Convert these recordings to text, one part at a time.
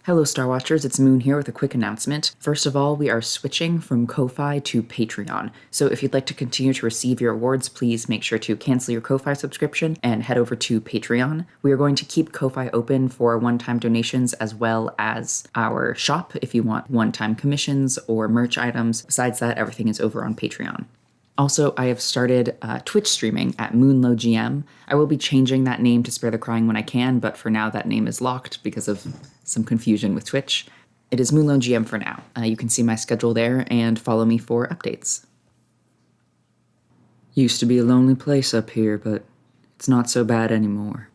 Hello, Star Watchers. It's Moon here with a quick announcement. First of all, we are switching from Ko-Fi to Patreon. So if you'd like to continue to receive your awards, please make sure to cancel your Ko-Fi subscription and head over to Patreon. We are going to keep Ko-Fi open for one-time donations as well as our shop if you want one-time commissions or merch items. Besides that, everything is over on Patreon. Also, I have started Twitch streaming at MoonlowGM. I will be changing that name to spare the crying when I can, but for now that name is locked because of some confusion with Twitch. It is MoonlowGM for now. You can see my schedule there and follow me for updates. Used to be a lonely place up here, but it's not so bad anymore.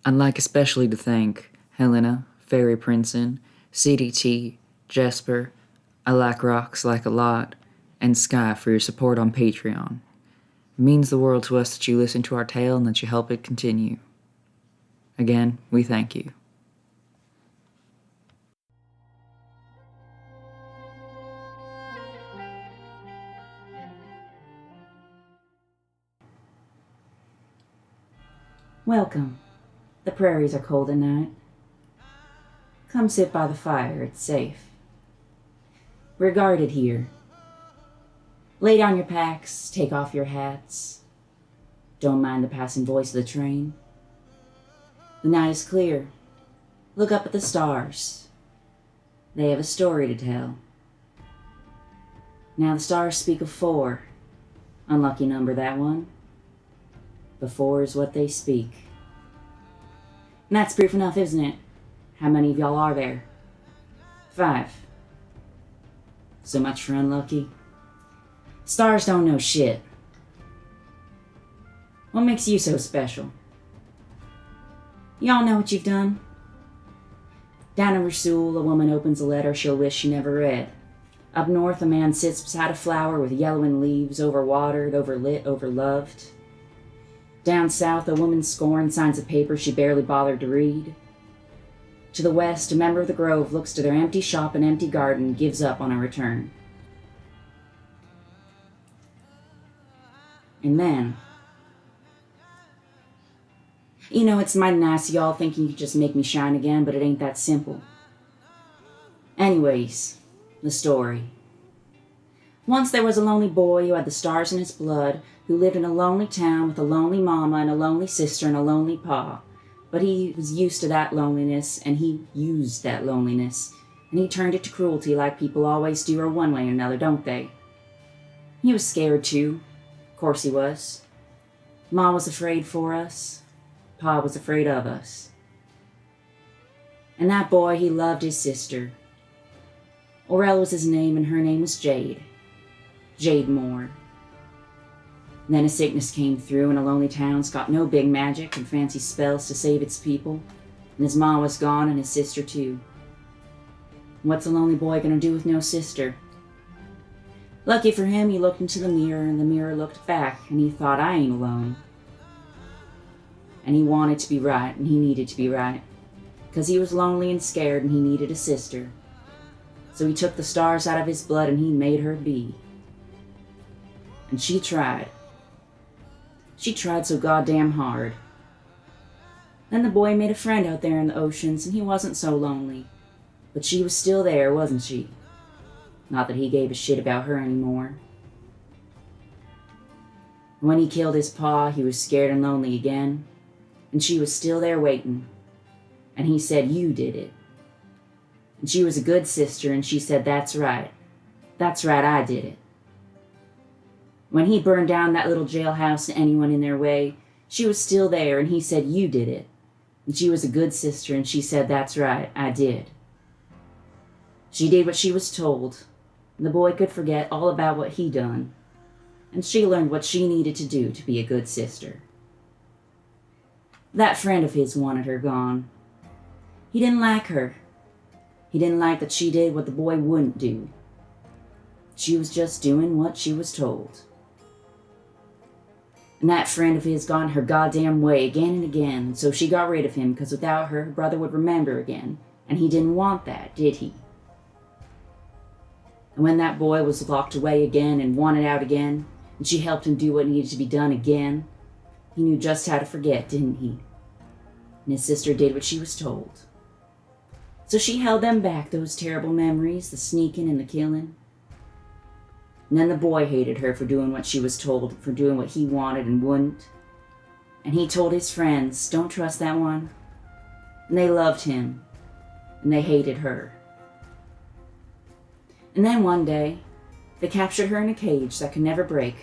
I'd like especially to thank Helena, Fairy Princeton, CDT, Jesper, I Like Rocks Like a Lot, and Sky for your support on Patreon. It means the world to us that you listen to our tale and that you help it continue. Again, we thank you. Welcome. The prairies are cold at night. Come sit by the fire, it's safe. We're guarded here. Lay down your packs, take off your hats. Don't mind the passing voice of the train. The night is clear. Look up at the stars. They have a story to tell. Now the stars speak of 4. Unlucky number, that one. But 4 is what they speak. And that's proof enough, isn't it? How many of y'all are there? 5. So much for unlucky. Stars don't know shit. What makes you so special? Y'all know what you've done? Down in Rasul, a woman opens a letter she'll wish she never read. Up north, a man sits beside a flower with yellowing leaves, overwatered, overlit, overloved. Down south, a woman scorned signs a paper she barely bothered to read. To the west, a member of the Grove looks to their empty shop and empty garden and gives up on a return. And then, you know, it's mighty nice of y'all thinking you could just make me shine again, but it ain't that simple. Anyways, the story. Once there was a lonely boy who had the stars in his blood, who lived in a lonely town with a lonely mama and a lonely sister and a lonely pa. But he was used to that loneliness, and he used that loneliness, and he turned it to cruelty like people always do, or one way or another, don't they? He was scared too. Of course he was. Ma was afraid for us. Pa was afraid of us. And that boy, he loved his sister. Orel was his name, and her name was Jade. Jade Moore. And then a sickness came through, and a lonely town's got no big magic and fancy spells to save its people. And his ma was gone, and his sister too. What's a lonely boy gonna do with no sister? Lucky for him, he looked into the mirror, and the mirror looked back, and he thought, I ain't alone. And he wanted to be right, and he needed to be right. 'Cause he was lonely and scared, and he needed a sister. So he took the stars out of his blood, and he made her be. And she tried. She tried so goddamn hard. Then the boy made a friend out there in the oceans, and he wasn't so lonely. But she was still there, wasn't she? Not that he gave a shit about her anymore. When he killed his pa, he was scared and lonely again. And she was still there waiting. And he said, you did it. And she was a good sister, and she said, that's right. That's right, I did it. When he burned down that little jailhouse to anyone in their way, she was still there, and he said, you did it. And she was a good sister, and she said, that's right, I did. She did what she was told. And the boy could forget all about what he done. And she learned what she needed to do to be a good sister. That friend of his wanted her gone. He didn't like her. He didn't like that she did what the boy wouldn't do. She was just doing what she was told. And that friend of his got her goddamn way again and again, so she got rid of him, because without her, her brother would remember again. And he didn't want that, did he? And when that boy was locked away again and wanted out again, and she helped him do what needed to be done again, he knew just how to forget, didn't he? And his sister did what she was told. So she held them back, those terrible memories, the sneaking and the killing. And then the boy hated her for doing what she was told, for doing what he wanted and wouldn't. And he told his friends, don't trust that one. And they loved him, and they hated her. And then one day, they captured her in a cage that could never break,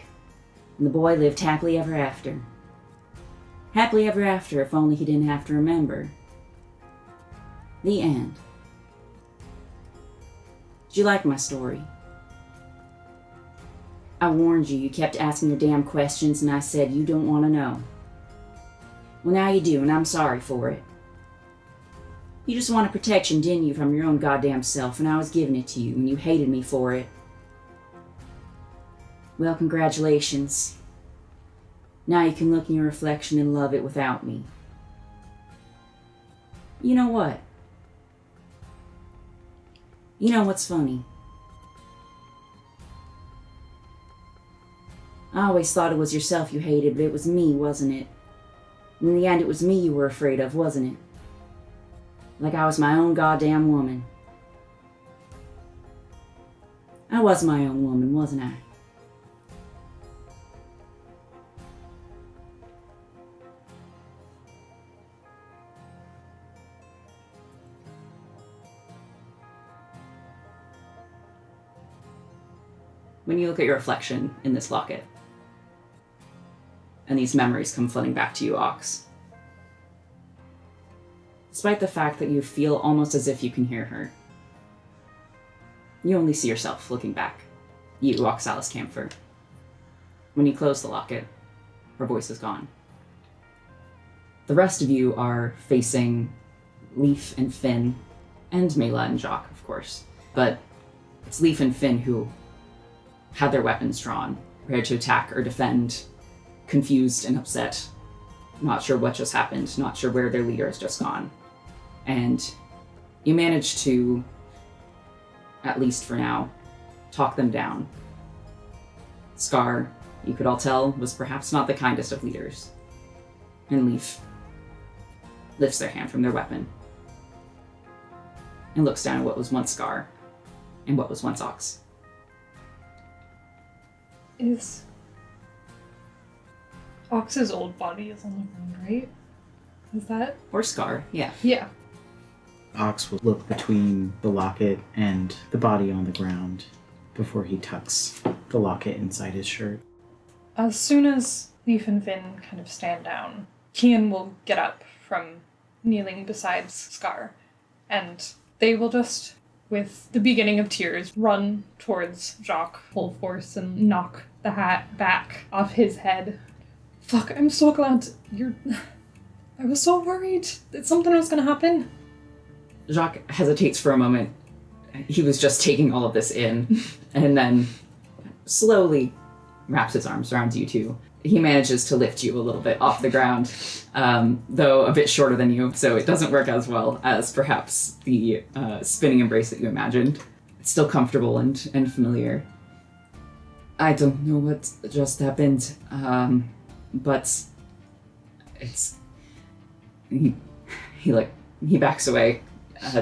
and the boy lived happily ever after. Happily ever after, if only he didn't have to remember. The end. Did you like my story? I warned you, you kept asking your damn questions, and I said you don't want to know. Well, now you do, and I'm sorry for it. You just wanted protection, didn't you, from your own goddamn self, and I was giving it to you, and you hated me for it. Well, congratulations. Now you can look in your reflection and love it without me. You know what? You know what's funny? I always thought it was yourself you hated, but it was me, wasn't it? In the end, it was me you were afraid of, wasn't it? Like I was my own goddamn woman. I was my own woman, wasn't I? When you look at your reflection in this locket, and these memories come flooding back to you, Ox, despite the fact that you feel almost as if you can hear her, you only see yourself looking back. You, Oxalis Camphor. When you close the locket, her voice is gone. The rest of you are facing Leaf and Finn, and Mela and Jock, of course. But it's Leaf and Finn who had their weapons drawn, prepared to attack or defend, confused and upset, not sure what just happened, not sure where their leader has just gone. And you managed to, at least for now, talk them down. Scar, you could all tell, was perhaps not the kindest of leaders. And Leaf lifts their hand from their weapon and looks down at what was once Scar and what was once Ox. Is Ox's old body is on the ground, right? Is that? Or Scar, yeah. Yeah. Ox will look between the locket and the body on the ground before he tucks the locket inside his shirt. As soon as Leaf and Finn kind of stand down, Kian will get up from kneeling beside Scar, and they will just, with the beginning of tears, run towards Jacques full force and knock the hat back off his head. Fuck, I'm so glad you're... I was so worried that something was going to happen. Jacques hesitates for a moment. He was just taking all of this in, and then slowly wraps his arms around you two. He manages to lift you a little bit off the ground, though a bit shorter than you, so it doesn't work as well as perhaps the spinning embrace that you imagined. It's still comfortable and familiar. I don't know what just happened, but it's... He backs away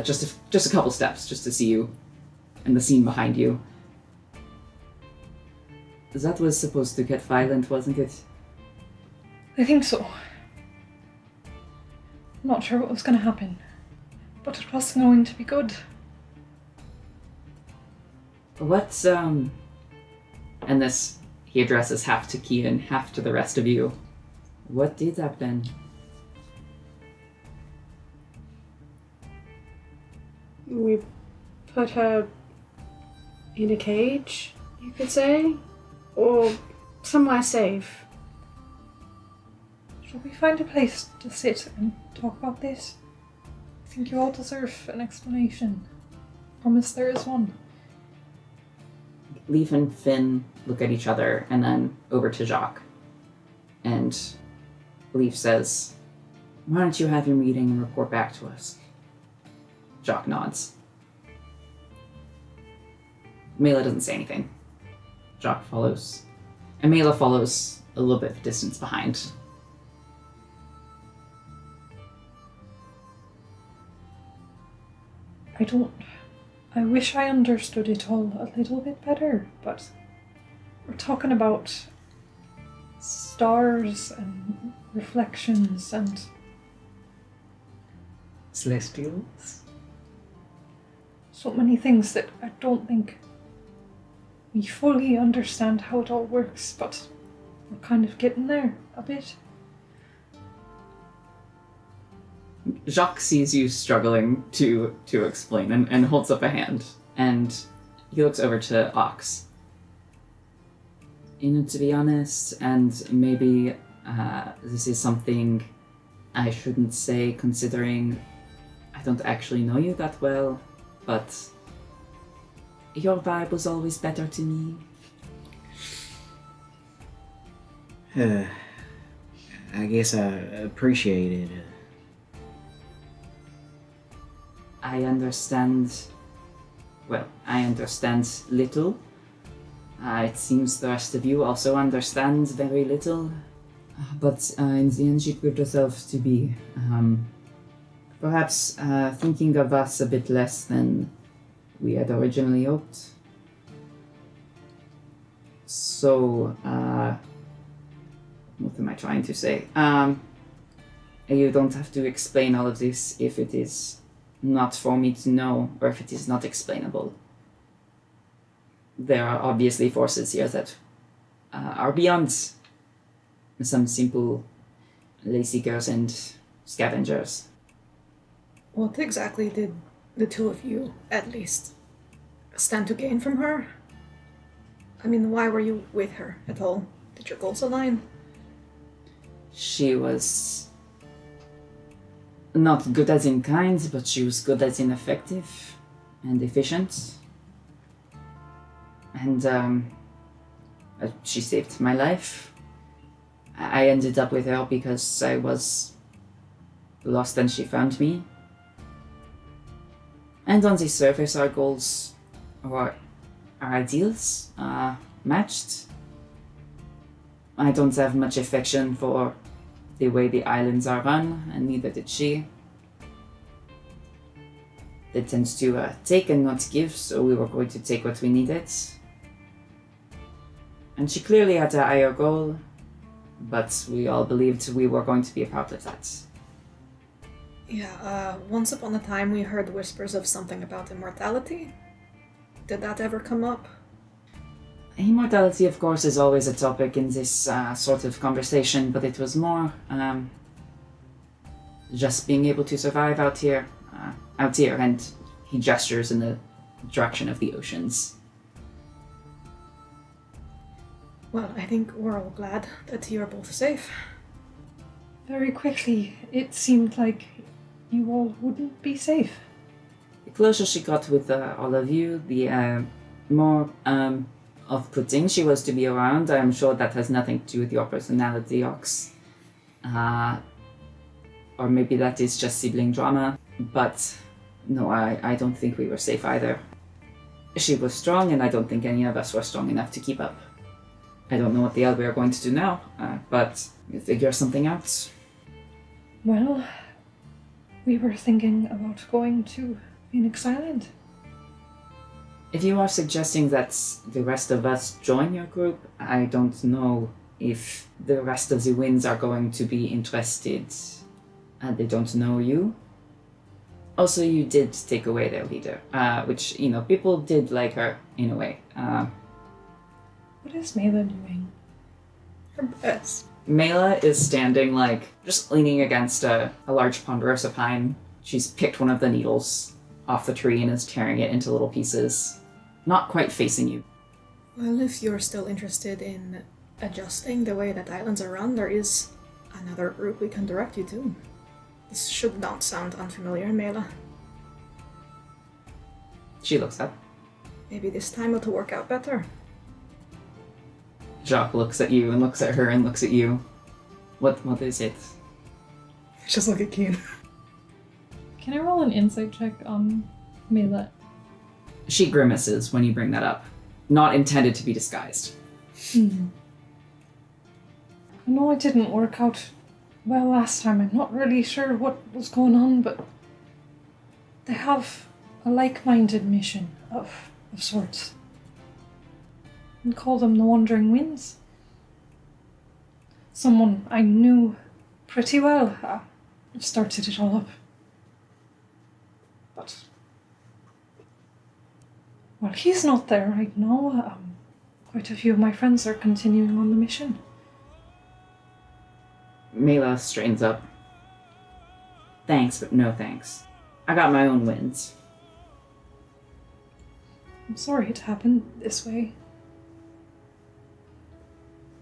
just a couple steps just to see you and the scene behind you. That was supposed to get violent, wasn't it? I think so. I'm not sure what was going to happen, but it was going to be good. What's, and this, he addresses half to Kian, half to the rest of you. What did happen? We put her in a cage, you could say, or somewhere safe. Shall we find a place to sit and talk about this? I think you all deserve an explanation. Promise there is one. Leaf and Finn look at each other and then over to Jacques. And Leaf says, "Why don't you have your meeting and report back to us?" Jacques nods. Mela doesn't say anything. Jacques follows. And Mela follows a little bit of distance behind. I wish I understood it all a little bit better, but we're talking about stars and reflections and Celestials? so many things that I don't think we fully understand how it all works, but we're kind of getting there a bit. Jacques sees you struggling to explain and holds up a hand, and he looks over to Ox. You know, to be honest, and maybe this is something I shouldn't say considering I don't actually know you that well, but your vibe was always better to me. I guess I appreciate it. I understand little. It seems the rest of you also understand very little. But in the end, she proved herself to be, perhaps thinking of us a bit less than we had originally hoped. So, what am I trying to say? You don't have to explain all of this if it is not for me to know, or if it is not explainable. There are obviously forces here that are beyond some simple lay-seekers and scavengers. What exactly did the two of you, at least, stand to gain from her? I mean, why were you with her at all? Did your goals align? She was not good as in kind, but she was good as in effective and efficient. And she saved my life. I ended up with her because I was lost and she found me. And on the surface, our goals, or our ideals, matched. I don't have much affection for the way the islands are run, and neither did she. They tend to take and not give, so we were going to take what we needed. And she clearly had a higher goal, but we all believed we were going to be a part of that. Yeah, once upon a time we heard whispers of something about immortality. Did that ever come up? Immortality, of course, is always a topic in this sort of conversation, but it was more just being able to survive out here, and he gestures in the direction of the oceans. Well, I think we're all glad that you're both safe. Very quickly, it seemed like you all wouldn't be safe. The closer she got with all of you, the more off-putting she was to be around. I'm sure that has nothing to do with your personality, Ox. Or maybe that is just sibling drama. But no, I don't think we were safe either. She was strong, and I don't think any of us were strong enough to keep up. I don't know what the hell we are going to do now, but we'll figure something out. Well, we were thinking about going to Phoenix Island. If you are suggesting that the rest of us join your group, I don't know if the rest of the Winds are going to be interested. They don't know you. Also, you did take away their leader, which, people did like her in a way. What is Mela doing? Her best. Mela is standing, just leaning against a large ponderosa pine. She's picked one of the needles off the tree and is tearing it into little pieces, not quite facing you. Well, if you're still interested in adjusting the way that islands are run, there is another group we can direct you to. This should not sound unfamiliar, Mela. She looks up. Maybe this time it'll work out better. Jacques looks at you and looks at her and looks at you. What is it? Just look at Keen. Can I roll an insight check on Mela? She grimaces when you bring that up. Not intended to be disguised. I know it didn't work out well last time. I'm not really sure what was going on, but they have a like-minded mission of sorts. And call them the Wandering Winds. Someone I knew pretty well started it all up. But, well, he's not there right now. Quite a few of my friends are continuing on the mission. Mela straightens up. Thanks, but no thanks. I got my own wins. I'm sorry it happened this way.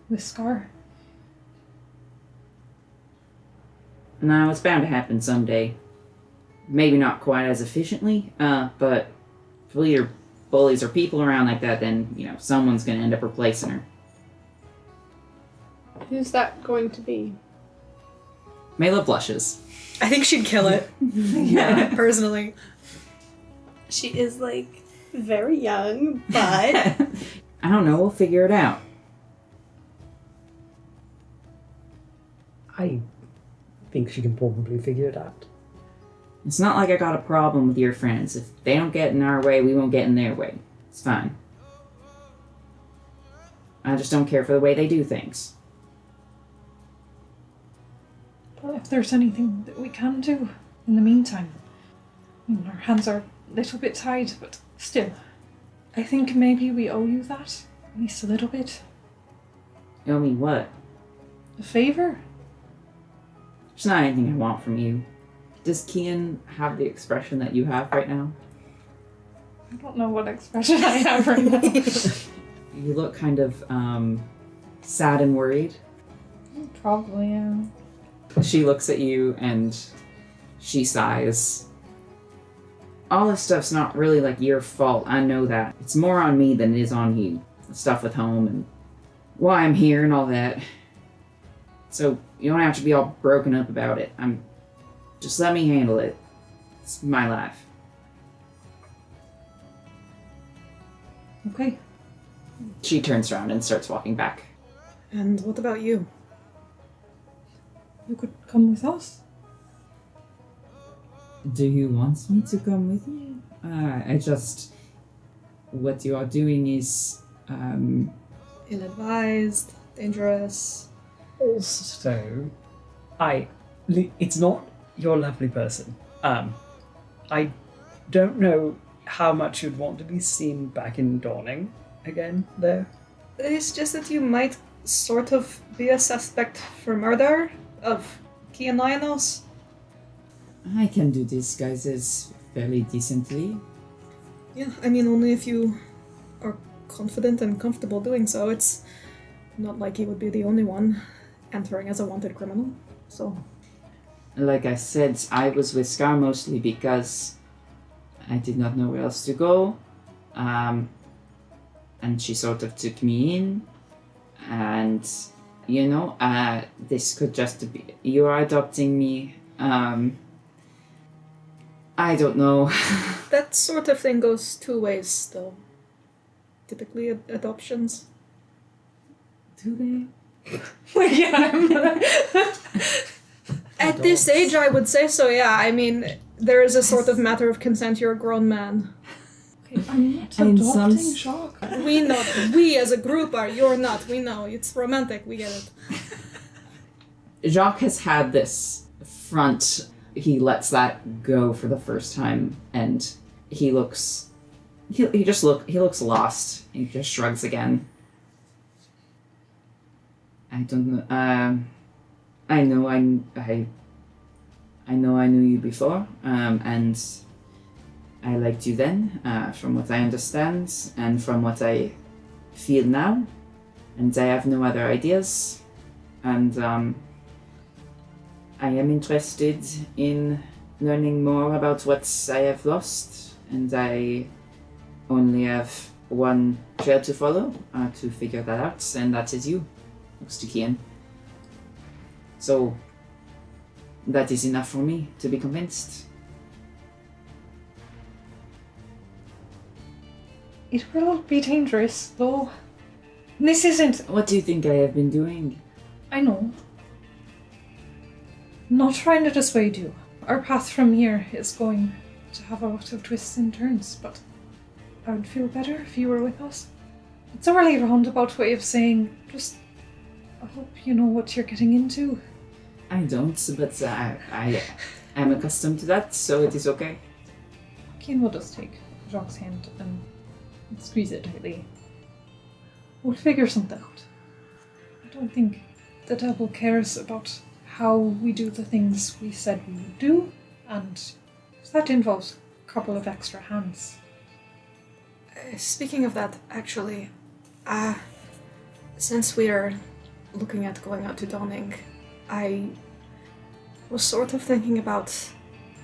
With Scar. No, it's bound to happen someday. Maybe not quite as efficiently, but if we either bullies or people around like that, then, someone's gonna end up replacing her. Who's that going to be? Mela blushes. I think she'd kill it. Yeah, personally. She is, very young, but... I don't know, we'll figure it out. I think she can probably figure it out. It's not like I got a problem with your friends. If they don't get in our way, we won't get in their way. It's fine. I just don't care for the way they do things. But if there's anything that we can do in the meantime, our hands are a little bit tied, but still, I think maybe we owe you that, at least a little bit. You owe me what? A favor? There's not anything I want from you. Does Kian have the expression that you have right now? I don't know what expression I have right now. You look kind of sad and worried. Probably, yeah. She looks at you and she sighs. All this stuff's not really your fault, I know that. It's more on me than it is on you. The stuff with home and why I'm here and all that. So you don't have to be all broken up about it. Just let me handle it. It's my life. Okay. She turns around and starts walking back. And what about you? You could come with us. Do you want me to come with you? What you are doing is, Ill-advised, dangerous. Also, it's not your lovely person. I don't know how much you'd want to be seen back in Dawning again, though. It's just that you might sort of be a suspect for murder of Kian Lionels. I can do disguises fairly decently. Yeah, I mean, only if you are confident and comfortable doing so. It's not like you would be the only one entering as a wanted criminal, so... Like I said, I was with Scar mostly because I did not know where else to go. And she sort of took me in. And, this could just be... You are adopting me. I don't know. That sort of thing goes two ways, though. Typically, adoptions. Do they? Yeah. At this age, I would say so, yeah. I mean, there is a sort of matter of consent. You're a grown man. Okay, I'm not And adopting Jacques. We know. We as a group are. You're not. We know. It's romantic. We get it. Jacques has had this front. He lets that go for the first time, and he looks... He looks lost. He just shrugs again. I don't know. I know I knew you before, and I liked you then, from what I understand, and from what I feel now, and I have no other ideas, and I am interested in learning more about what I have lost, and I only have one trail to follow, to figure that out, and that is you. Looks to Kian. So, that is enough for me to be convinced. It will be dangerous, though. This isn't... What do you think I have been doing? I know. Not trying to dissuade you. Our path from here is going to have a lot of twists and turns, but I would feel better if you were with us. It's a really roundabout way of saying, just, I hope you know what you're getting into. I don't, but I am accustomed to that, so it is okay. Kian will just take Jacques' hand and squeeze it tightly. We'll figure something out. I don't think the devil cares about how we do the things we said we would do, and if that involves a couple of extra hands. Speaking of that, actually, since we are looking at going out to Dawning, I was sort of thinking about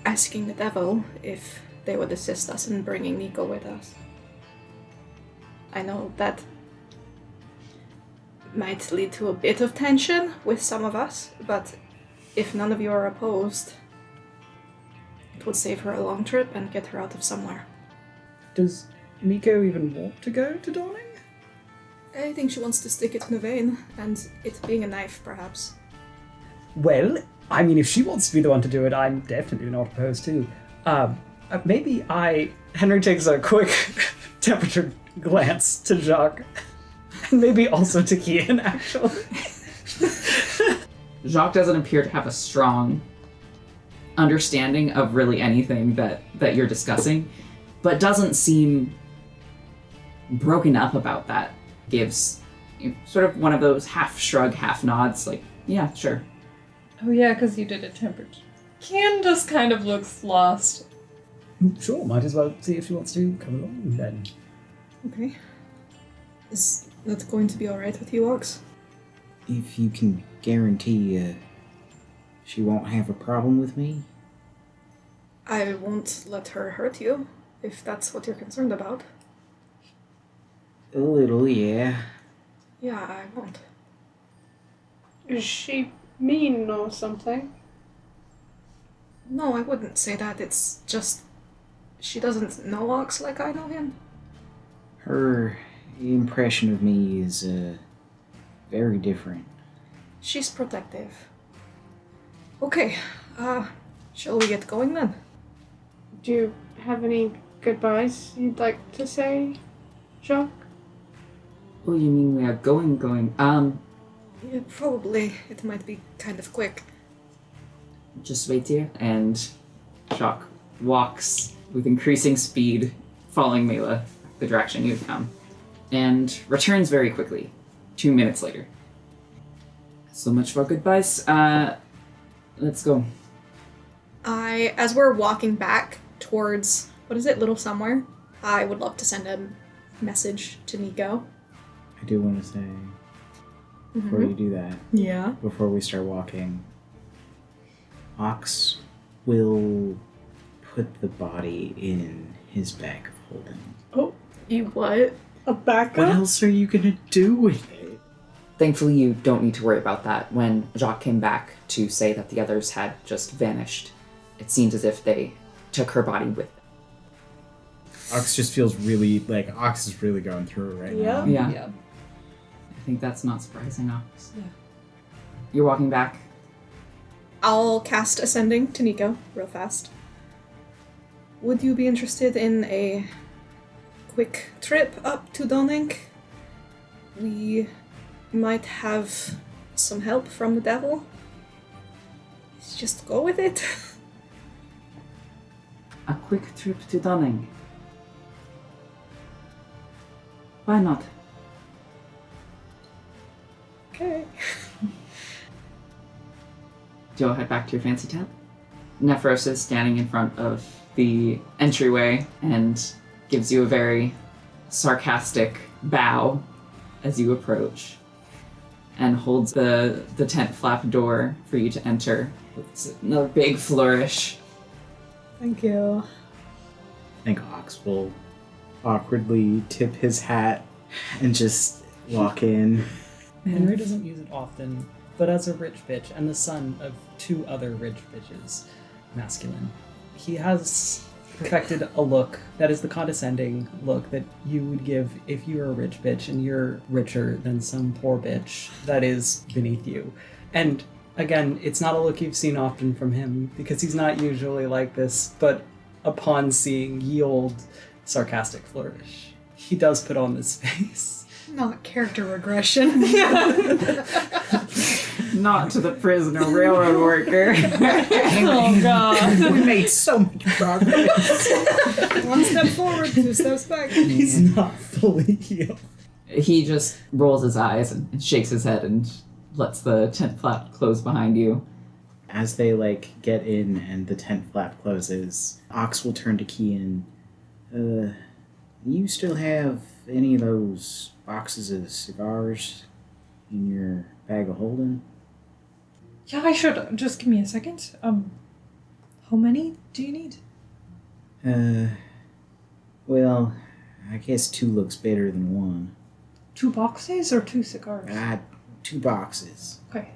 asking the devil if they would assist us in bringing Nico with us. I know that might lead to a bit of tension with some of us, but if none of you are opposed, it would save her a long trip and get her out of somewhere. Does Nico even want to go to Dawning? I think she wants to stick it in a vein, and it being a knife, perhaps. Well, I mean, if she wants to be the one to do it, I'm definitely not opposed to. Maybe Henry takes a quick temperature glance to Jacques. And maybe also to Kian, actually. Jacques doesn't appear to have a strong understanding of really anything that you're discussing, but doesn't seem broken up about that. Gives sort of one of those half shrug, half nods, like, yeah, sure. Oh yeah, because you did a temperature. Kian just kind of looks lost. Sure, might as well see if she wants to come along then. Okay. Is that going to be alright with you, Ox? If you can guarantee she won't have a problem with me. I won't let her hurt you, if that's what you're concerned about. A little, yeah. Yeah, I won't. Is she mean or something? No, I wouldn't say that. It's just she doesn't know Ox like I know him. Her impression of me is very different. She's protective. Okay, shall we get going then? Do you have any goodbyes you'd like to say, Jacques? Oh, you mean we are going? Yeah, probably. It might be kind of quick. Just wait here. And Jacques walks with increasing speed, following Mela, the direction you've come, and returns very quickly, 2 minutes later. So much for goodbyes. Let's go. As we're walking back towards, what is it, Little Somewhere, I would love to send a message to Nico. I do want to say, before you do that, Yeah. before we start walking, Ox will put the body in his bag of holding. Oh, You what? a backup? What else are you gonna do with it? Thankfully, you don't need to worry about that. When Jacques came back to say that the others had just vanished, it seems as if they took her body with them. Ox just feels really, like, Ox is really going through it right now. Yeah. I think that's not surprising, Ox. Yeah. You're walking back. I'll cast Ascending to Nico real fast. Would you be interested in a quick trip up to Dawning? We might have some help from the devil. Let's just go with it. A quick trip to Dunning. Why not? Okay. You'll head back to your fancy tent. Nephros is standing in front of the entryway and gives you a very sarcastic bow as you approach and holds the tent flap door for you to enter with another big flourish. Thank you. I think Ox will awkwardly tip his hat and just walk in. Henry doesn't use it often, but as a rich bitch and the son of 2 other rich bitches, masculine, he has perfected a look that is the condescending look that you would give if you were a rich bitch and you're richer than some poor bitch that is beneath you. And again, it's not a look you've seen often from him because he's not usually like this, but upon seeing ye old sarcastic flourish, he does put on this face. Not character regression. Not to the prisoner railroad worker. Oh god. We made so much progress. One step forward, 2 steps back. He's not fully healed. He just rolls his eyes and shakes his head and lets the tent flap close behind you. As they get in and the tent flap closes, Ox will turn to Kian. You still have any of those boxes of cigars in your bag of holding? Yeah, I should. Just give me a second. How many do you need? Well, I guess 2 looks better than 1. 2 boxes or 2 cigars? 2 boxes. Okay.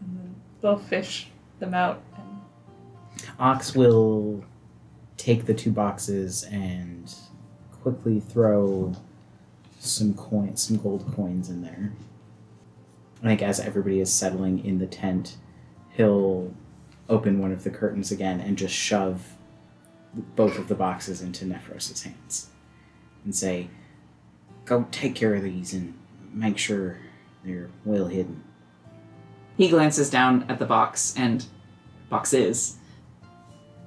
And then they'll fish them out and... Ox will take the 2 boxes and quickly throw some gold coins in there. As everybody is settling in the tent, he'll open one of the curtains again and just shove both of the boxes into Nephros' hands and say, "Go take care of these and make sure they're well hidden." He glances down at the box and boxes.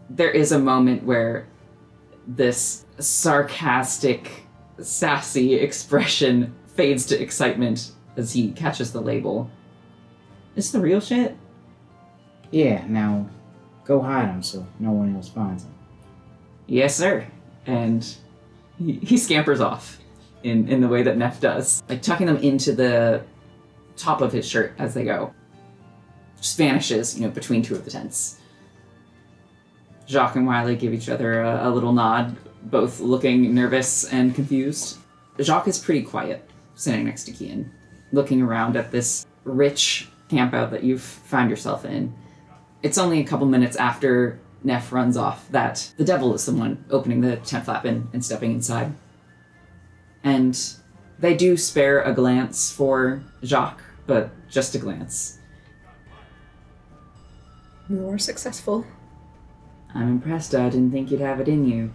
There is a moment where this sarcastic, sassy expression fades to excitement as he catches the label. Is the real shit? Yeah, now go hide them so no one else finds them. Yes, sir. And he scampers off in the way that Neff does, tucking them into the top of his shirt as they go. Just vanishes, between 2 of the tents. Jacques and Wiley give each other a little nod, both looking nervous and confused. Jacques is pretty quiet, sitting next to Kian, looking around at this rich campout that you've found yourself in. It's only a couple minutes after Neff runs off that the devil is the one opening the tent flap and stepping inside. And they do spare a glance for Jacques, but just a glance. We were successful. I'm impressed. I didn't think you'd have it in you.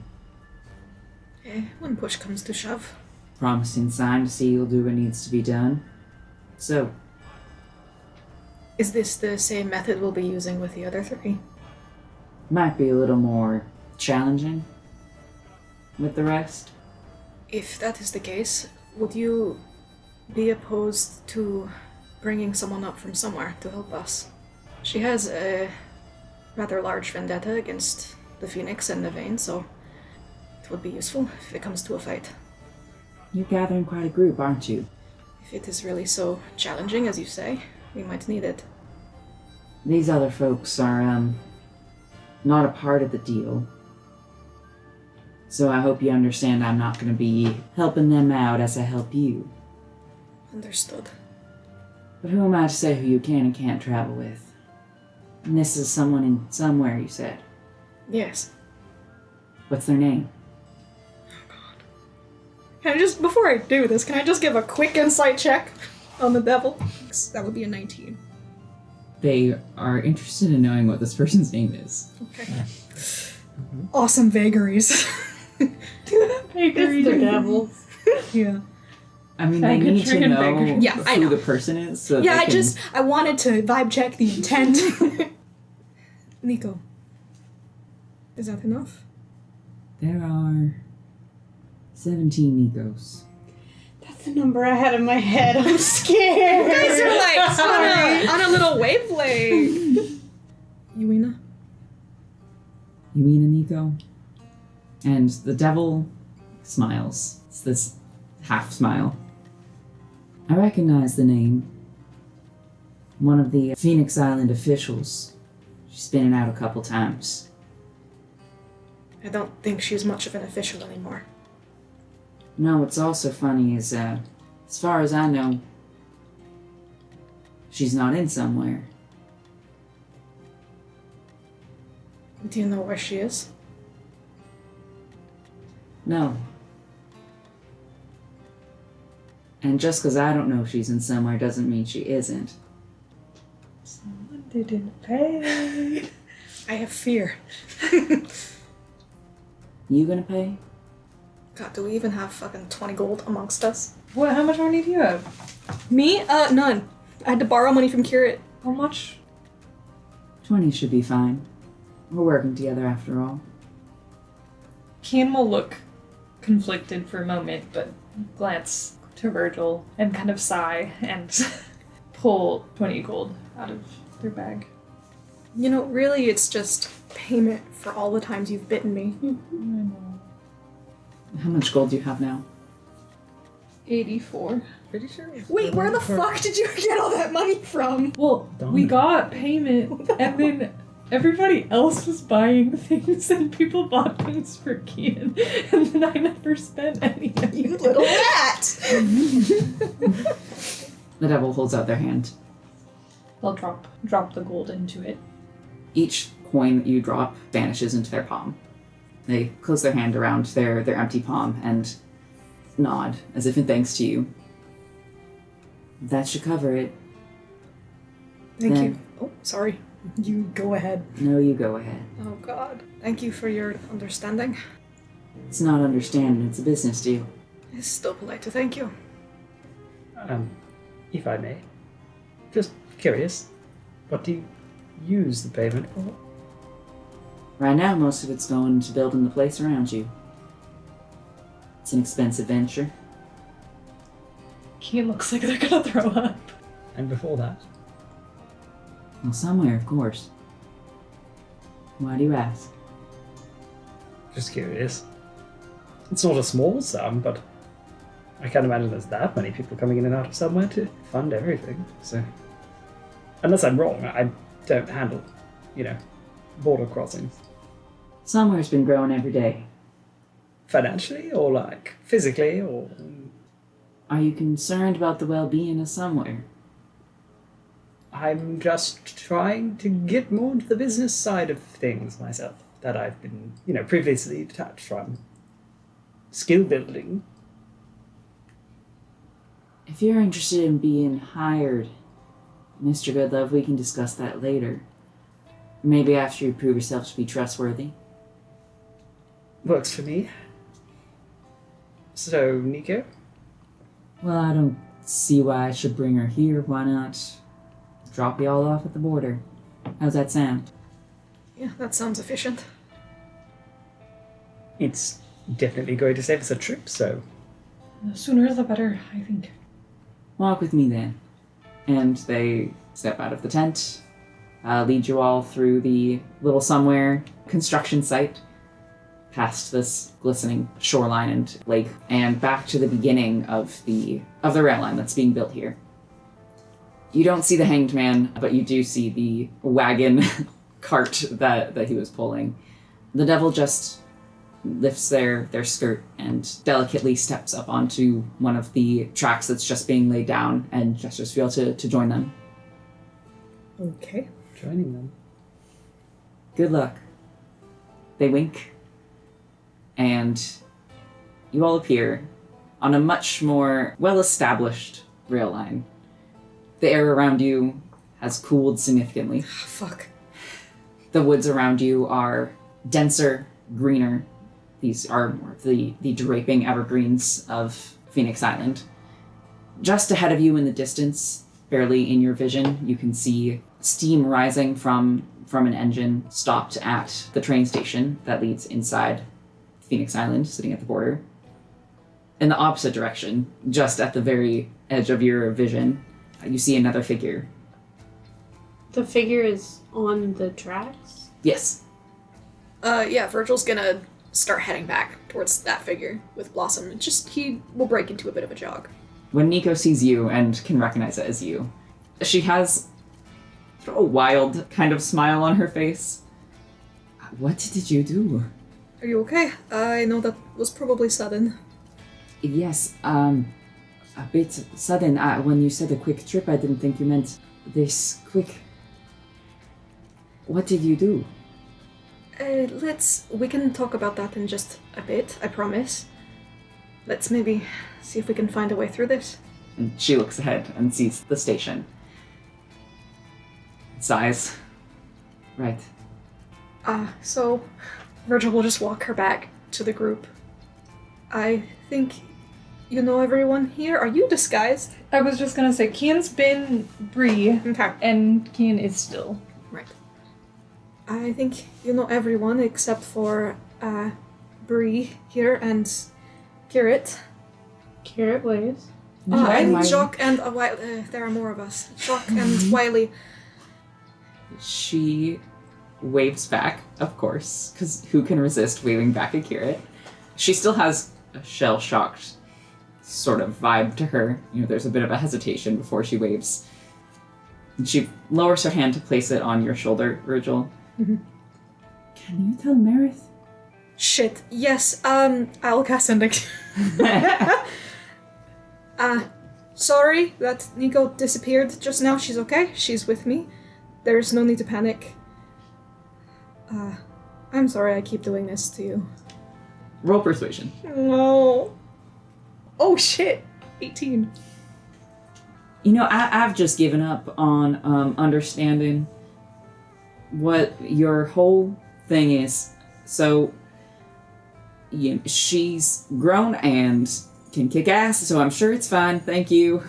When push comes to shove. Promising sign to see you'll do what needs to be done. So, Is this the same method we'll be using with the other 3? might be a little more challenging with the rest. If that is the case, would you be opposed to bringing someone up from somewhere to help us? She has a rather large vendetta against the Phoenix and the Vane, so it would be useful if it comes to a fight. You're gathering quite a group, aren't you? If it is really so challenging as you say, we might need it. These other folks are, not a part of the deal. So I hope you understand I'm not going to be helping them out as I help you. Understood. But who am I to say who you can and can't travel with? And this is someone in somewhere, you said. Yes. What's their name? Can I just, before I do this, can I just give a quick insight check on the devil? That would be a 19. They are interested in knowing what this person's name is. Okay. Awesome vagaries. It's the devil. Yeah. I mean, they need to know Yeah, I who know. the person is. So Yeah, they can... I wanted to vibe check the intent. Nico. Is that enough? There are 17 Nikos. That's the number I had in my head. I'm scared. You guys are like on a little wavelength. Yuina? You mean a Nico? And the devil smiles. It's this half smile. I recognize the name. One of the Phoenix Island officials. She's been in and out a couple times. I don't think she's much of an official anymore. No, what's also funny is, as far as I know, she's not in somewhere. Do you know where she is? No. And just because I don't know she's in somewhere doesn't mean she isn't. Someone didn't pay. I have fear. You gonna pay? God, do we even have fucking 20 gold amongst us? What? How much money do you have? Me? None. I had to borrow money from Curate. How much? 20 should be fine. We're working together after all. Kian will look conflicted for a moment, but glance to Virgil and kind of sigh and pull 20 gold out of their bag. You know, really, it's just payment for all the times you've bitten me. How much gold do you have now? 84. Pretty sure. Wait, where the fuck did you get all that money from? Well, we got payment, and then everybody else was buying things, and people bought things for Kian, and then I never spent any of You it. little rat! The devil holds out their hand. I'll drop the gold into it. Each coin that you drop vanishes into their palm. They close their hand around their empty palm and nod as if in thanks to you. That should cover it. Thank Then- you. Oh, sorry. You go ahead. No, you go ahead. Oh, God. Thank you for your understanding. It's not understanding, it's a business deal. It's still polite to thank you. If I may. Just curious. What do you use the payment for? Right now, most of it's going to building the place around you. It's an expensive venture. Kian looks like they're gonna throw up. And before that? Well, somewhere, of course. Why do you ask? Just curious. It's not a small sum, but I can't imagine there's that many people coming in and out of somewhere to fund everything. So, unless I'm wrong, I don't handle, border crossings. Somewhere's been growing every day. Financially, or like physically, or Are you concerned about the well-being of somewhere? I'm just trying to get more into the business side of things myself that I've been, previously detached from. Skill building. If you're interested in being hired, Mr. Goodlove, we can discuss that later. Maybe after you prove yourself to be trustworthy. Works for me. So, Nico? Well, I don't see why I should bring her here. Why not drop you all off at the border? How's that sound? Yeah, that sounds efficient. It's definitely going to save us a trip, so The sooner the better, I think. Walk with me then. And they step out of the tent, lead you all through the little somewhere construction site, past this glistening shoreline and lake, and back to the beginning of the rail line that's being built here. You don't see the hanged man, but you do see the wagon cart that he was pulling. The devil just lifts their skirt and delicately steps up onto one of the tracks that's just being laid down and gestures for you all to join them. Okay. joining them. Good luck. They wink, and you all appear on a much more well-established rail line. The air around you has cooled significantly. Fuck. The woods around you are denser, greener. These are more of the draping evergreens of Phoenix Island. Just ahead of you in the distance, barely in your vision, you can see steam rising from an engine stopped at the train station that leads inside Phoenix Island, sitting at the border. In the opposite direction, just at the very edge of your vision, you see another figure. The figure is on the tracks? Yes. Yeah, Virgil's gonna start heading back towards that figure with Blossom. And he will break into a bit of a jog. When Nico sees you and can recognize it as you, she has a wild kind of smile on her face. What did you do? Are you okay? I know that was probably sudden. Yes, a bit sudden. When you said a quick trip, I didn't think you meant this quick. What did you do? We can talk about that in just a bit, I promise. Let's maybe see if we can find a way through this. And she looks ahead and sees the station. Sighs. Right. So Virgil will just walk her back to the group. I think you know everyone here. Are you disguised? I was just gonna say, Kian's been Bree, Okay. and Kian is still. Right. I think you know everyone except for Bree here and Kirit. Carrot ways. And Wiley. Jock and there are more of us. Jock and Wiley. She waves back, of course, because who can resist waving back at Kirit? She still has a shell-shocked sort of vibe to her. You know, there's a bit of a hesitation before she waves. And she lowers her hand to place it on your shoulder, Virgil. Mm-hmm. Can you tell Meredith? Shit. Yes. I'll cast Sending. Sorry that Nico disappeared just now. She's okay. She's with me. There's no need to panic. I'm sorry I keep doing this to you. Roll persuasion. No. Oh shit. 18. You know, I've just given up on understanding what your whole thing is. So, she's grown and can kick ass, so I'm sure it's fine. Thank you.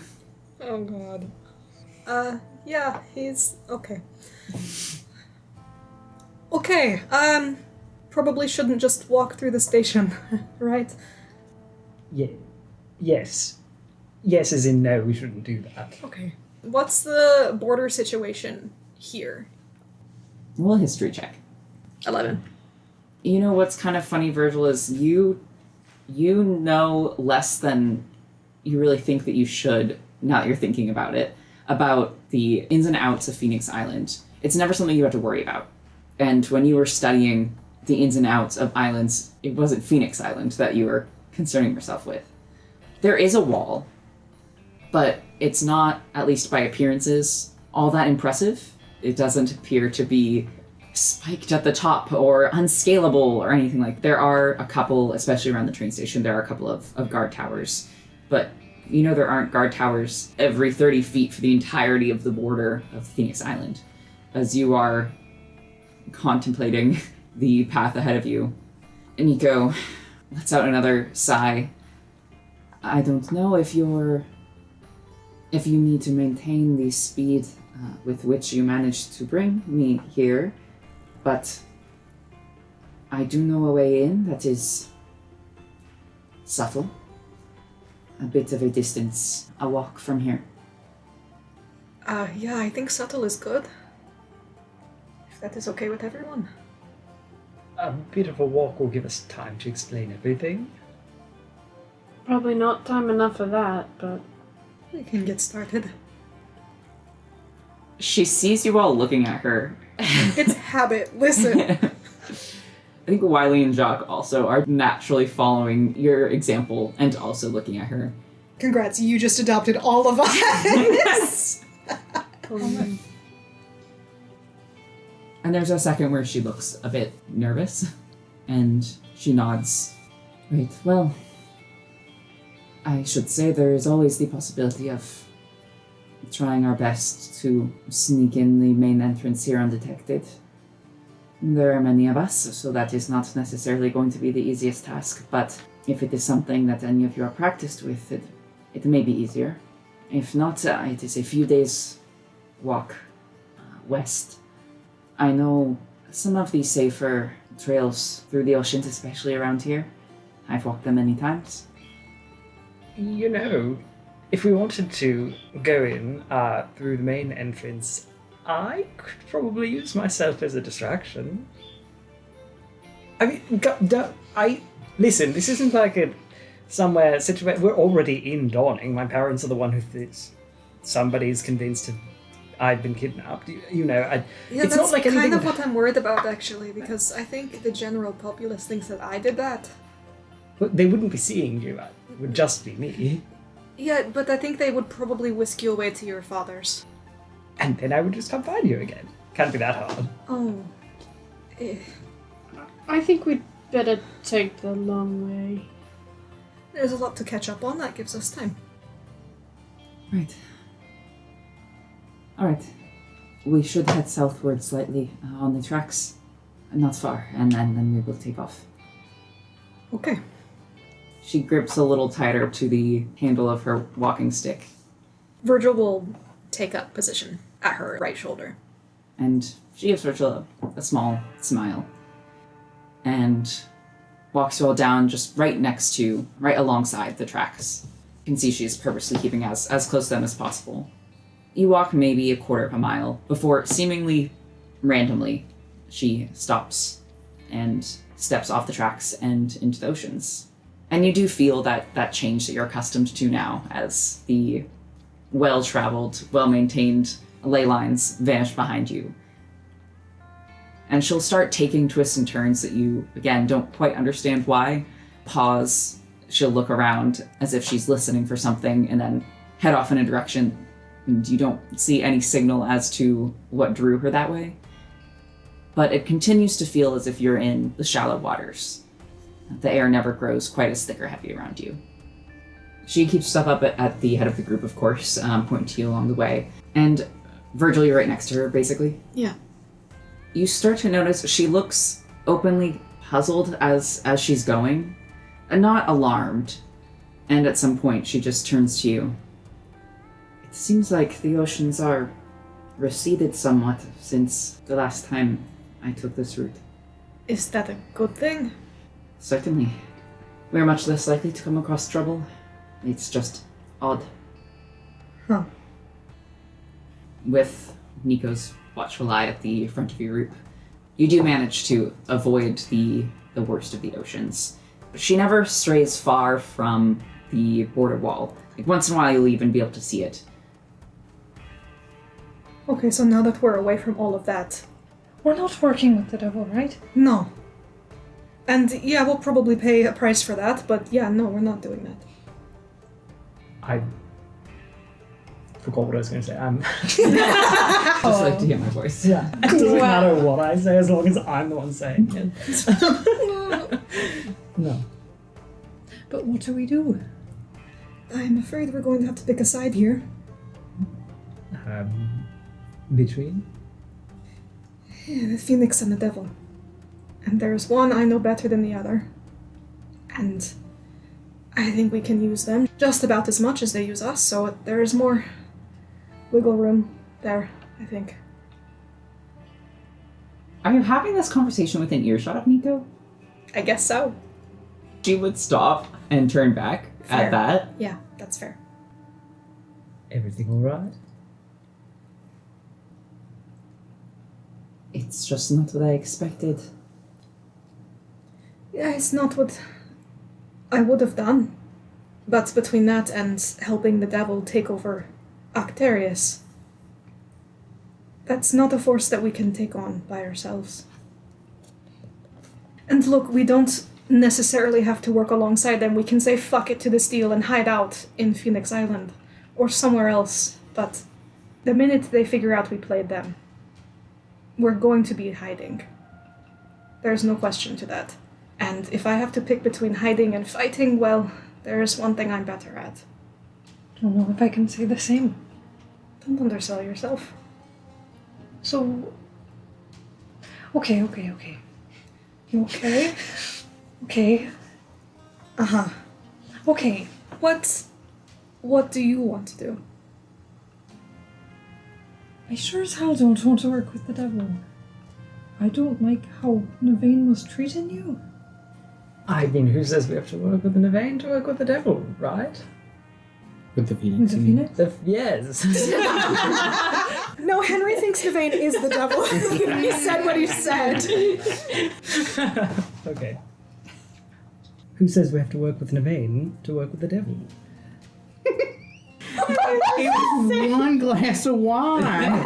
Oh god. Yeah, he's okay. Okay, probably shouldn't just walk through the station, right? Yeah. Yes. Yes, as in no, we shouldn't do that. Okay. What's the border situation here? Roll a history check. 11. You know what's kind of funny, Virgil, is you know less than you really think that you should, now that you're thinking about it, about the ins and outs of Phoenix Island. It's never something you have to worry about. And when you were studying the ins and outs of islands, it wasn't Phoenix Island that you were concerning yourself with. There is a wall, but it's not, at least by appearances, all that impressive. It doesn't appear to be spiked at the top or unscalable or anything like that. There are a couple, especially around the train station, there are a couple of guard towers. But you know there aren't guard towers every 30 feet for the entirety of the border of Phoenix Island. As you are contemplating the path ahead of you, Nico lets out another sigh. I don't know if you need to maintain the speed with which you managed to bring me here, but I do know a way in that is subtle. A bit of a distance, a walk from here. Yeah, I think subtle is good. If that is okay with everyone. A bit of a walk will give us time to explain everything. Probably not time enough for that, but We can get started. She sees you all looking at her. It's habit. Listen. I think Wiley and Jock also are naturally following your example and also looking at her. Congrats, you just adopted all of us. And there's a second where she looks a bit nervous, and she nods. Right, well, I should say there is always the possibility of trying our best to sneak in the main entrance here undetected. There are many of us, so that is not necessarily going to be the easiest task, but if it is something that any of you are practiced with, it may be easier. If not, it is a few days' walk west. I know some of the safer trails through the oceans, especially around here. I've walked them many times. You know, if we wanted to go in through the main entrance, I could probably use myself as a distraction. I mean, listen, this isn't like a somewhere situated. We're already in Dawning. My parents are the one who thinks somebody's convinced I've been kidnapped. You know, Yeah, it's that's not like kind anything of what I'm worried about, actually, because I think the general populace thinks that I did that. But they wouldn't be seeing you. It would just be me. Yeah, but I think they would probably whisk you away to your father's. And then I would just come find you again. Can't be that hard. Oh. Eh. I think we'd better take the long way. There's a lot to catch up on. That gives us time. Right. Alright. We should head southward slightly on the tracks. Not far, and then we will take off. Okay. She grips a little tighter to the handle of her walking stick, Virgil will take up position at her right shoulder. and she gives Virgil a small smile and walks you all down just right alongside the tracks. You can see she's purposely keeping as close to them as possible. You walk maybe a quarter of a mile before, seemingly randomly, she stops and steps off the tracks and into the oceans. And you do feel that change that you're accustomed to now as the well-traveled, well-maintained ley lines vanish behind you. And she'll start taking twists and turns that you, again, don't quite understand why. Pause, she'll look around as if she's listening for something, and then head off in a direction, and you don't see any signal as to what drew her that way. But it continues to feel as if you're in the shallow waters. The air never grows quite as thick or heavy around you. She keeps stuff up at the head of the group, of course, pointing to you along the way. And Virgil, you're right next to her, basically. Yeah. You start to notice she looks openly puzzled as she's going, and not alarmed. And at some point, she just turns to you. It seems like the oceans are receded somewhat since the last time I took this route. Is that a good thing? Certainly. We're much less likely to come across trouble. It's just odd. Huh. With Nico's watchful eye at the front of your group, you do manage to avoid the worst of the oceans. She never strays far from the border wall. Like, once in a while you'll even be able to see it. Okay, so now that we're away from all of that... We're not working with the devil, right? No. And yeah, we'll probably pay a price for that, but yeah, no, we're not doing that. I forgot what I was going to say. Just like to hear my voice. Yeah. It doesn't matter what I say as long as I'm the one saying it. No. But what do we do? I'm afraid we're going to have to pick a side here. Between? Yeah, the Phoenix and the Devil. And there's one I know better than the other. And I think we can use them just about as much as they use us, so there is more wiggle room there, I think. Are you having this conversation within earshot of Nico? I guess so. She would stop and turn back Fair. at that. Yeah, that's fair. Everything alright? It's just not what I expected. Yeah, it's not what I would have done. But between that and helping the devil take over Octarius, that's not a force that we can take on by ourselves. And look, we don't necessarily have to work alongside them. We can say fuck it to this deal and hide out in Phoenix Island or somewhere else. But the minute they figure out we played them, we're going to be hiding. There's no question to that. And if I have to pick between hiding and fighting, well, there is one thing I'm better at. I don't know if I can say the same. Don't undersell yourself. So... Okay. You okay? Okay. Uh-huh. Okay. What do you want to do? I sure as hell don't want to work with the devil. I don't like how Navain was treating you. I mean, who says we have to work with the Navain to work with the devil, right? With the Phoenix. With the you mean? Phoenix? Yes. No, Henry thinks Navain is the devil. He said what he said. Okay. Who says we have to work with Navain to work with the devil? It was one glass of wine.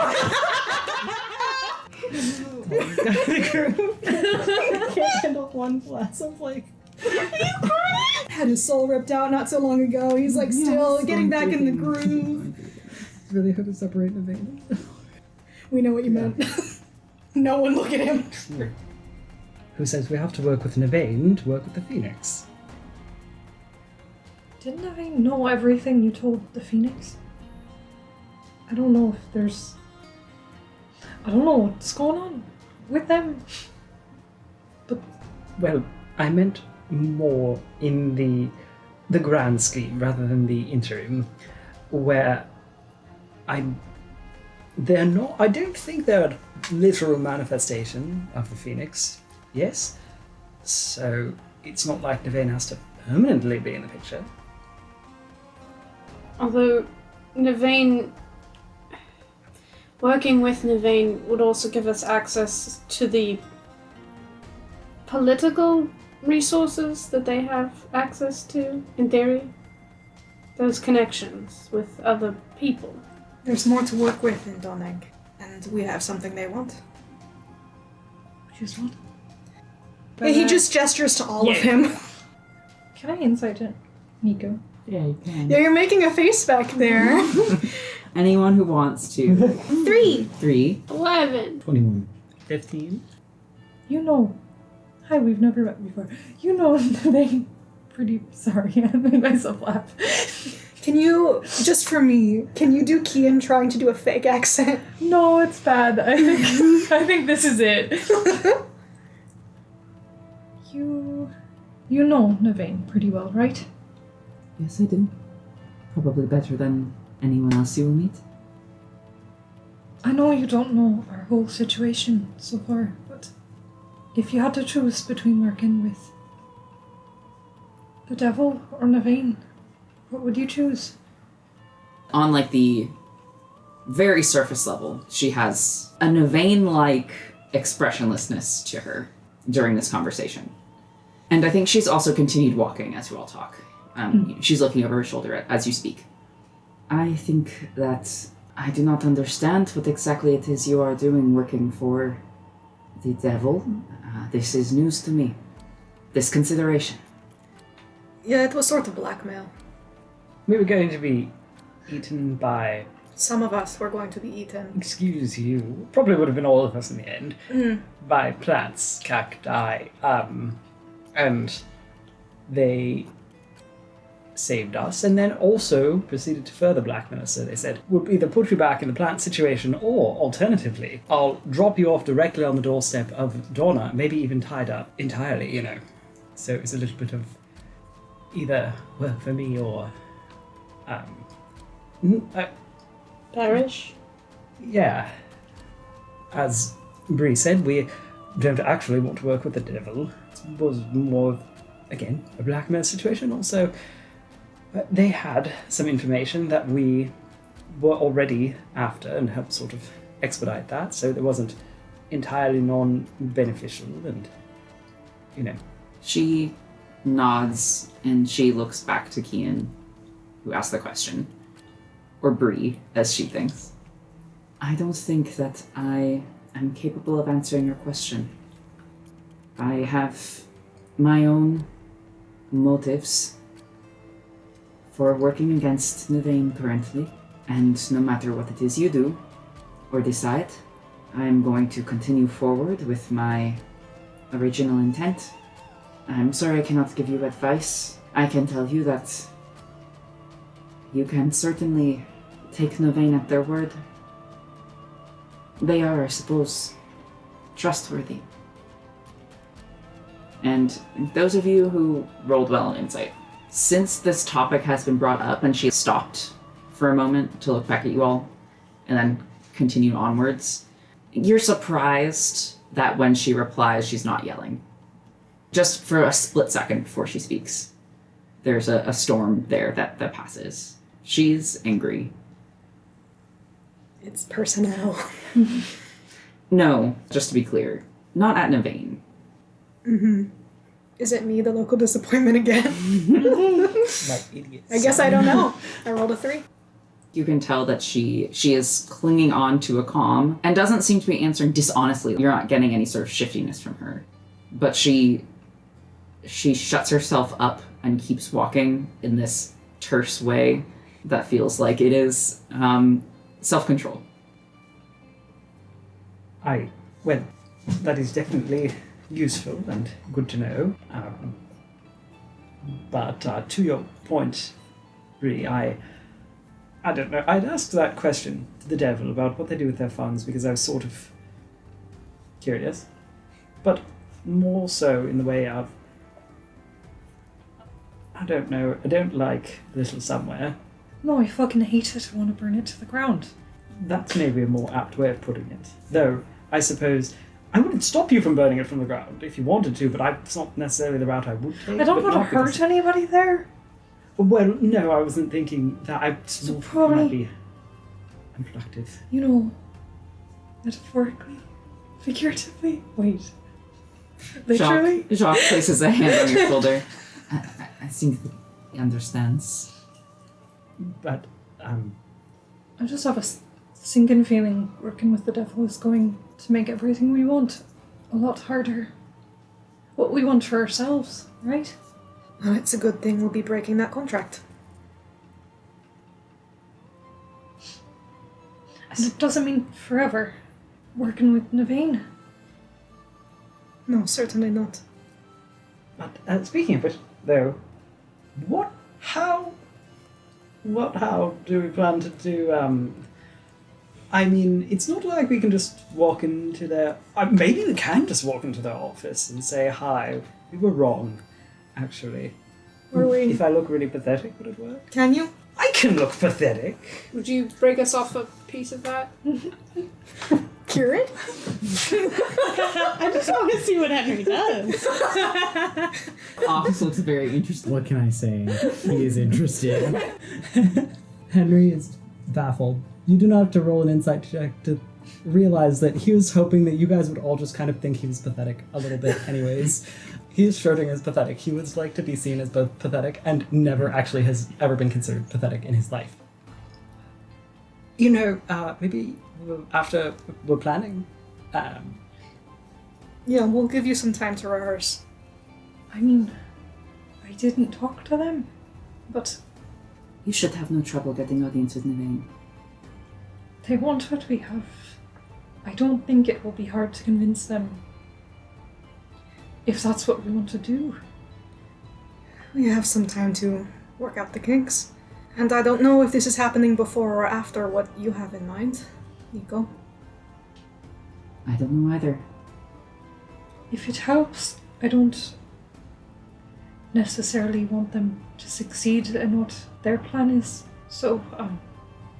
Can't handle one glass of Had his soul ripped out not so long ago. He's like still getting back in the groove. really hard to separate Navain. We know what you meant. No one look at him. Who says we have to work with Navain to work with the Phoenix? Didn't Navain know everything you told the Phoenix? I don't know if there's... I don't know what's going on with them. Well, I meant more in the grand scheme rather than the interim, where they're not. I don't think they're a literal manifestation of the Phoenix. Yes, so it's not like Nevane has to permanently be in the picture. Although Nevane, working with Nevane would also give us access to the political resources that they have access to, in theory. Those connections with other people. There's more to work with in Donning, and we have something they want. Which is what? Hey, he just gestures to all of him. Can I insight it, Nico? Yeah, you can. Yeah, you're making a face back there. Anyone who wants to. 3. 3. 11. 21. 15. You know. Hi, we've never met before. You know Nevane. Pretty sorry, I made myself laugh. Can you, just for me, can you do Kian trying to do a fake accent? No, it's bad. I think this is it. You know Nevane pretty well, right? Yes, I do. Probably better than anyone else you will meet. I know you don't know our whole situation so far, but if you had to choose between working with the devil or Nevane, what would you choose? On like the very surface level, she has a Nevane-like expressionlessness to her during this conversation. And I think she's also continued walking as you all talk. She's looking over her shoulder as you speak. I think that I do not understand what exactly it is you are doing working for the devil. This is news to me. This consideration. Yeah, it was sort of blackmail. We were going to be eaten by... Some of us were going to be eaten. Excuse you. Probably would have been all of us in the end. By plants, cacti, and they saved us, and then also proceeded to further blackmail us. So they said, we'll either put you back in the plant situation, or alternatively, I'll drop you off directly on the doorstep of Donna, maybe even tied up entirely, you know. So it's a little bit of either work for me or Perish? yeah. As Bree said, we don't actually want to work with the devil. It was more of, again, a blackmail situation. Also, they had some information that we were already after and helped sort of expedite that, so it wasn't entirely non-beneficial and, you know. She nods and she looks back to Kian, who asked the question. Or Bree, as she thinks. I don't think that I am capable of answering your question. I have my own motives for working against Nevane currently, and no matter what it is you do or decide, I am going to continue forward with my original intent. I'm sorry I cannot give you advice. I can tell you that you can certainly take Nevane at their word. They are, I suppose, trustworthy. And those of you who rolled well on insight, since this topic has been brought up and she stopped for a moment to look back at you all and then continue onwards, you're surprised that when she replies, she's not yelling. Just for a split second before she speaks, there's a storm there that passes. She's angry. It's personnel. No, just to be clear, not at Nevane. Is it me, the local disappointment again? Like idiots. I guess I don't know. I rolled a 3. You can tell that she is clinging on to a calm and doesn't seem to be answering dishonestly. You're not getting any sort of shiftiness from her. But she shuts herself up and keeps walking in this terse way that feels like it is self-control. Well, that is definitely useful and good to know. But to your point, really, I don't know. I'd asked that question to the devil about what they do with their funds because I was sort of curious. But more so in the way of I don't know. I don't like Little Somewhere. No, I fucking hate it. I want to burn it to the ground. That's maybe a more apt way of putting it. Though, I suppose I wouldn't stop you from burning it from the ground if you wanted to, but it's not necessarily the route I would take. I don't but want to not because- hurt anybody there. Well, no, I wasn't thinking that. I So might probably, be unproductive. you know, metaphorically, figuratively. Wait. Literally? Jacques places a hand on your shoulder. I think that he understands. But, I just have a sinking feeling working with the devil is going to make everything we want a lot harder. What we want for ourselves, right? Well, it's a good thing we'll be breaking that contract. And it doesn't mean forever working with Naveen. No, certainly not. but speaking of which, though, how do we plan to do, I mean, it's not like we can just walk into their... maybe we can just walk into their office and say, hi, we were wrong, actually. Were we? If I look really pathetic, would it work? Can you? I can look pathetic. Would you break us off a piece of that? Cure it? I just want to see what Henry does. Ox looks very interested. What can I say? He is interested. Henry is baffled. You do not have to roll an insight check to realize that he was hoping that you guys would all just kind of think he was pathetic a little bit anyways. He is Schrodinger's pathetic. He would like to be seen as both pathetic and never actually has ever been considered pathetic in his life. You know, maybe after we're planning, Yeah, we'll give you some time to rehearse. I mean, I didn't talk to them, but You should have no trouble getting audience with Naveen. they want what we have. I don't think it will be hard to convince them if that's what we want to do. We have some time to work out the kinks. And I don't know if this is happening before or after what you have in mind, Nico. I don't know either. If it helps, I don't necessarily want them to succeed in what their plan is. So,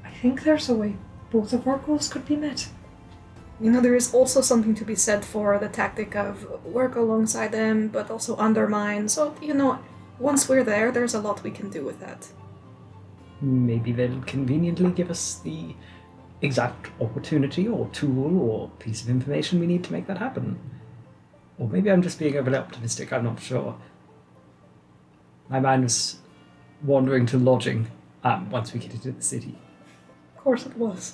I think there's a way both of our goals could be met. You know, there is also something to be said for the tactic of work alongside them, but also undermine. So, you know, once we're there, there's a lot we can do with that. maybe they'll conveniently give us the exact opportunity or tool or piece of information we need to make that happen. Or maybe I'm just being overly optimistic, I'm not sure. My mind was wandering to lodging once we get into the city. Of course it was.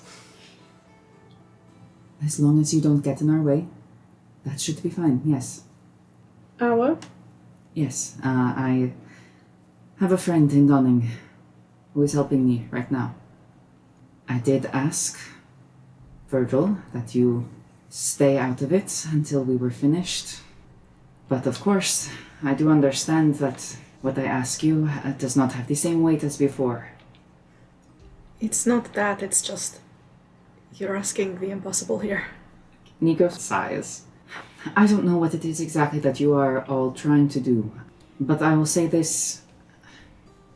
As long as you don't get in our way, that should be fine, yes. Our? Yes, I have a friend in Donning who is helping me right now. I did ask Virgil that you stay out of it until we were finished. But of course, I do understand that what I ask you does not have the same weight as before. It's not that, it's just... You're asking the impossible here. Nico sighs. I don't know what it is exactly that you are all trying to do, but I will say this.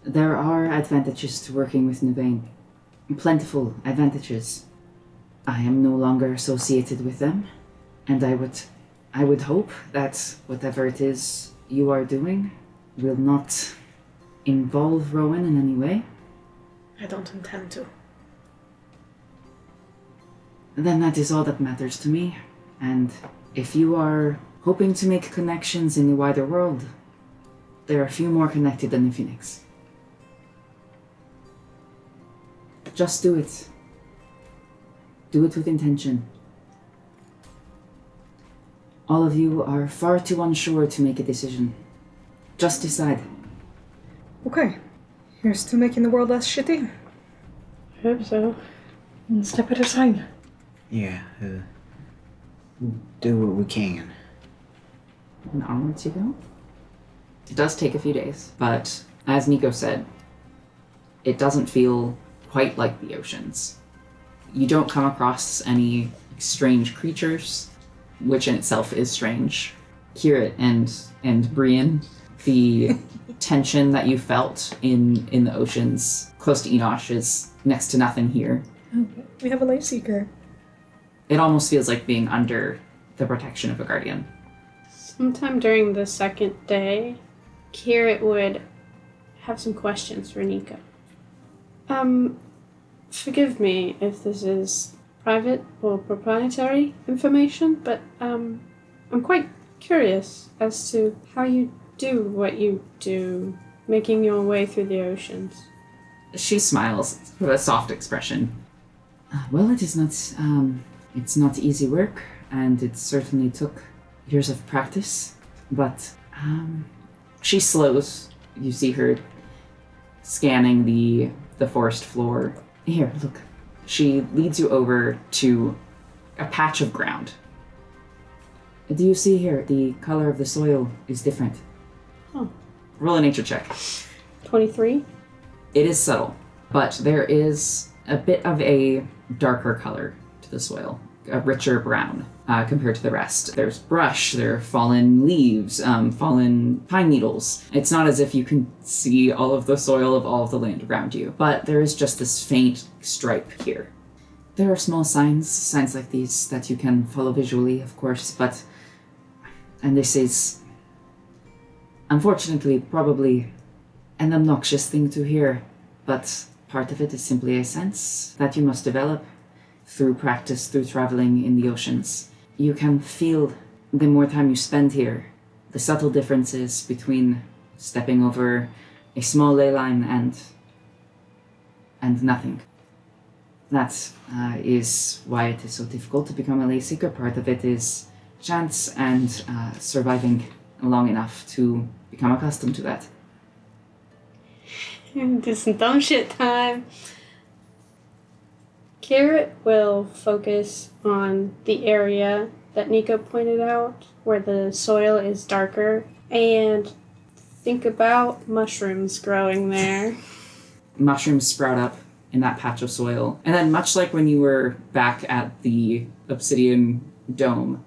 There are advantages to working with Naveen. Plentiful advantages. I am no longer associated with them, and I would hope that whatever it is you are doing will not involve Rowan in any way. I don't intend to. Then that is all that matters to me, and if you are hoping to make connections in the wider world, there are few more connected than the Phoenix. Just do it. Do it with intention. All of you are far too unsure to make a decision. Just decide. Okay. Here's to making the world less shitty. I hope so. One step at a time. Yeah, we'll do what we can. And onwards you go. It does take a few days, but as Nico said, it doesn't feel quite like the oceans. You don't come across any strange creatures, which in itself is strange. Kira and Brian The tension that you felt in the oceans close to Enosh is next to nothing here. Okay. We have a light seeker. It almost feels like being under the protection of a guardian. Sometime during the second day, Kirit would have some questions for Nico. Forgive me if this is private or proprietary information, but I'm quite curious as to how you do what you do, making your way through the oceans. She smiles with a soft expression. Well, it's not easy work, and it certainly took years of practice, but she slows. You see her scanning the forest floor. Here, look. She leads you over to a patch of ground. Do you see here, the color of the soil is different. Oh. Roll a nature check. 23? It is subtle, but there is a bit of a darker color to the soil, a richer brown compared to the rest. There's brush, there are fallen leaves, fallen pine needles. It's not as if you can see all of the soil of all of the land around you, but there is just this faint stripe here. There are small signs like these that you can follow visually, of course, and this is, unfortunately, probably an obnoxious thing to hear, but part of it is simply a sense that you must develop through practice, through traveling in the oceans. You can feel, the more time you spend here, the subtle differences between stepping over a small ley line and nothing. That is why it is so difficult to become a lay seeker. Part of it is chance and surviving long enough to become accustomed to that. Do some dumb shit time. Kirit will focus on the area that Nico pointed out, where the soil is darker, and think about mushrooms growing there. Mushrooms sprout up in that patch of soil. And then much like when you were back at the obsidian dome,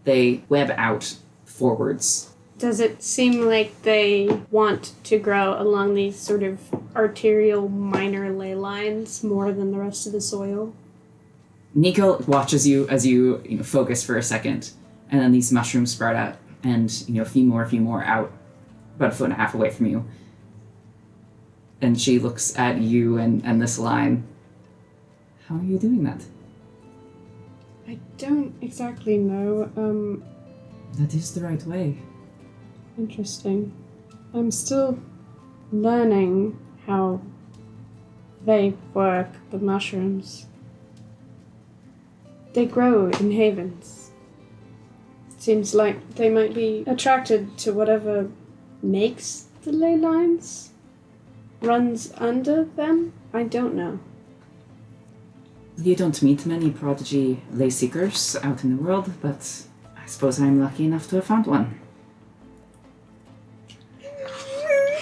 they web out forwards. Does it seem like they want to grow along these sort of arterial minor ley lines more than the rest of the soil? Nico watches you as you focus for a second, and then these mushrooms sprout out, and a few more out, about 1.5 feet away from you. And she looks at you and this line. How are you doing that? I don't exactly know. That is the right way. Interesting. I'm still learning how they work, the mushrooms. They grow in havens. It seems like they might be attracted to whatever makes the ley lines, runs under them. I don't know. You don't meet many prodigy lay seekers out in the world, but I suppose I'm lucky enough to have found one.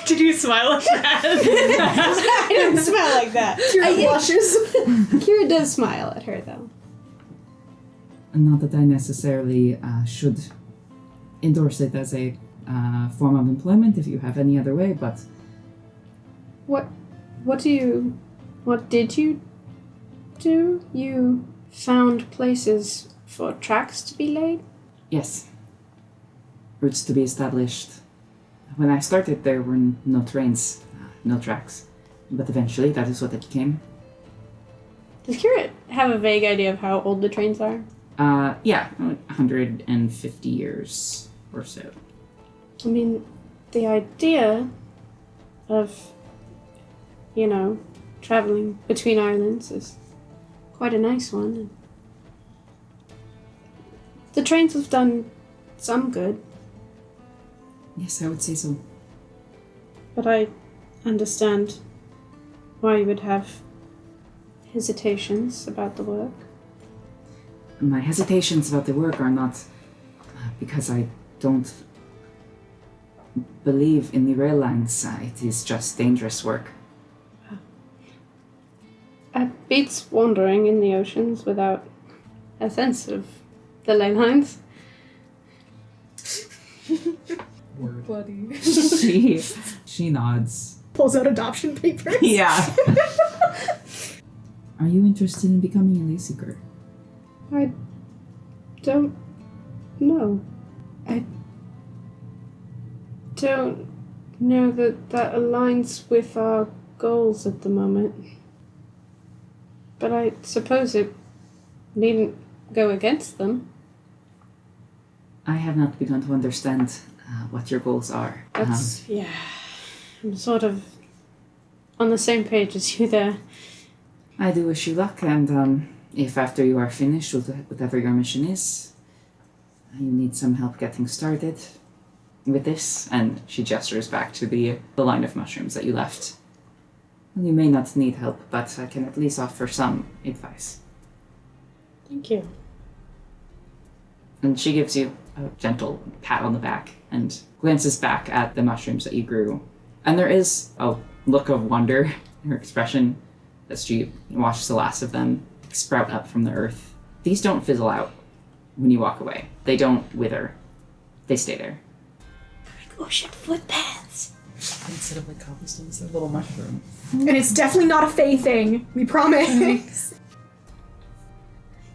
Did you smile at that? I didn't smile like that. Kira blushes. Kira does smile at her, though. Not that I necessarily should endorse it as a form of employment if you have any other way, but... What did you do? You found places for tracks to be laid? Yes. Routes to be established. When I started, there were no trains, no tracks. But eventually, that is what it became. Does Kirit have a vague idea of how old the trains are? Yeah, 150 years or so. I mean, the idea of, traveling between islands is quite a nice one. The trains have done some good. Yes, I would say so. But I understand why you would have hesitations about the work. My hesitations about the work are not because I don't believe in the rail lines. It is just dangerous work. It beats wandering in the oceans without a sense of the ley lines. Word. Buddy. She nods. Pulls out adoption papers. Yeah. Are you interested in becoming a Lay Seeker? I don't know. I don't know that aligns with our goals at the moment. But I suppose it needn't go against them. I have not begun to understand what your goals are. Yeah. I'm sort of on the same page as you there. I do wish you luck, and if after you are finished with whatever your mission is, you need some help getting started with this, and she gestures back to the line of mushrooms that you left. You may not need help, but I can at least offer some advice. Thank you. And she gives you a gentle pat on the back and glances back at the mushrooms that you grew. And there is a look of wonder in her expression as she watches the last of them sprout up from the earth. These don't fizzle out when you walk away. They don't wither. They stay there. Ocean footpaths. Instead of like cobblestones, they're little mushrooms. And it's definitely not a Fae thing. We promise.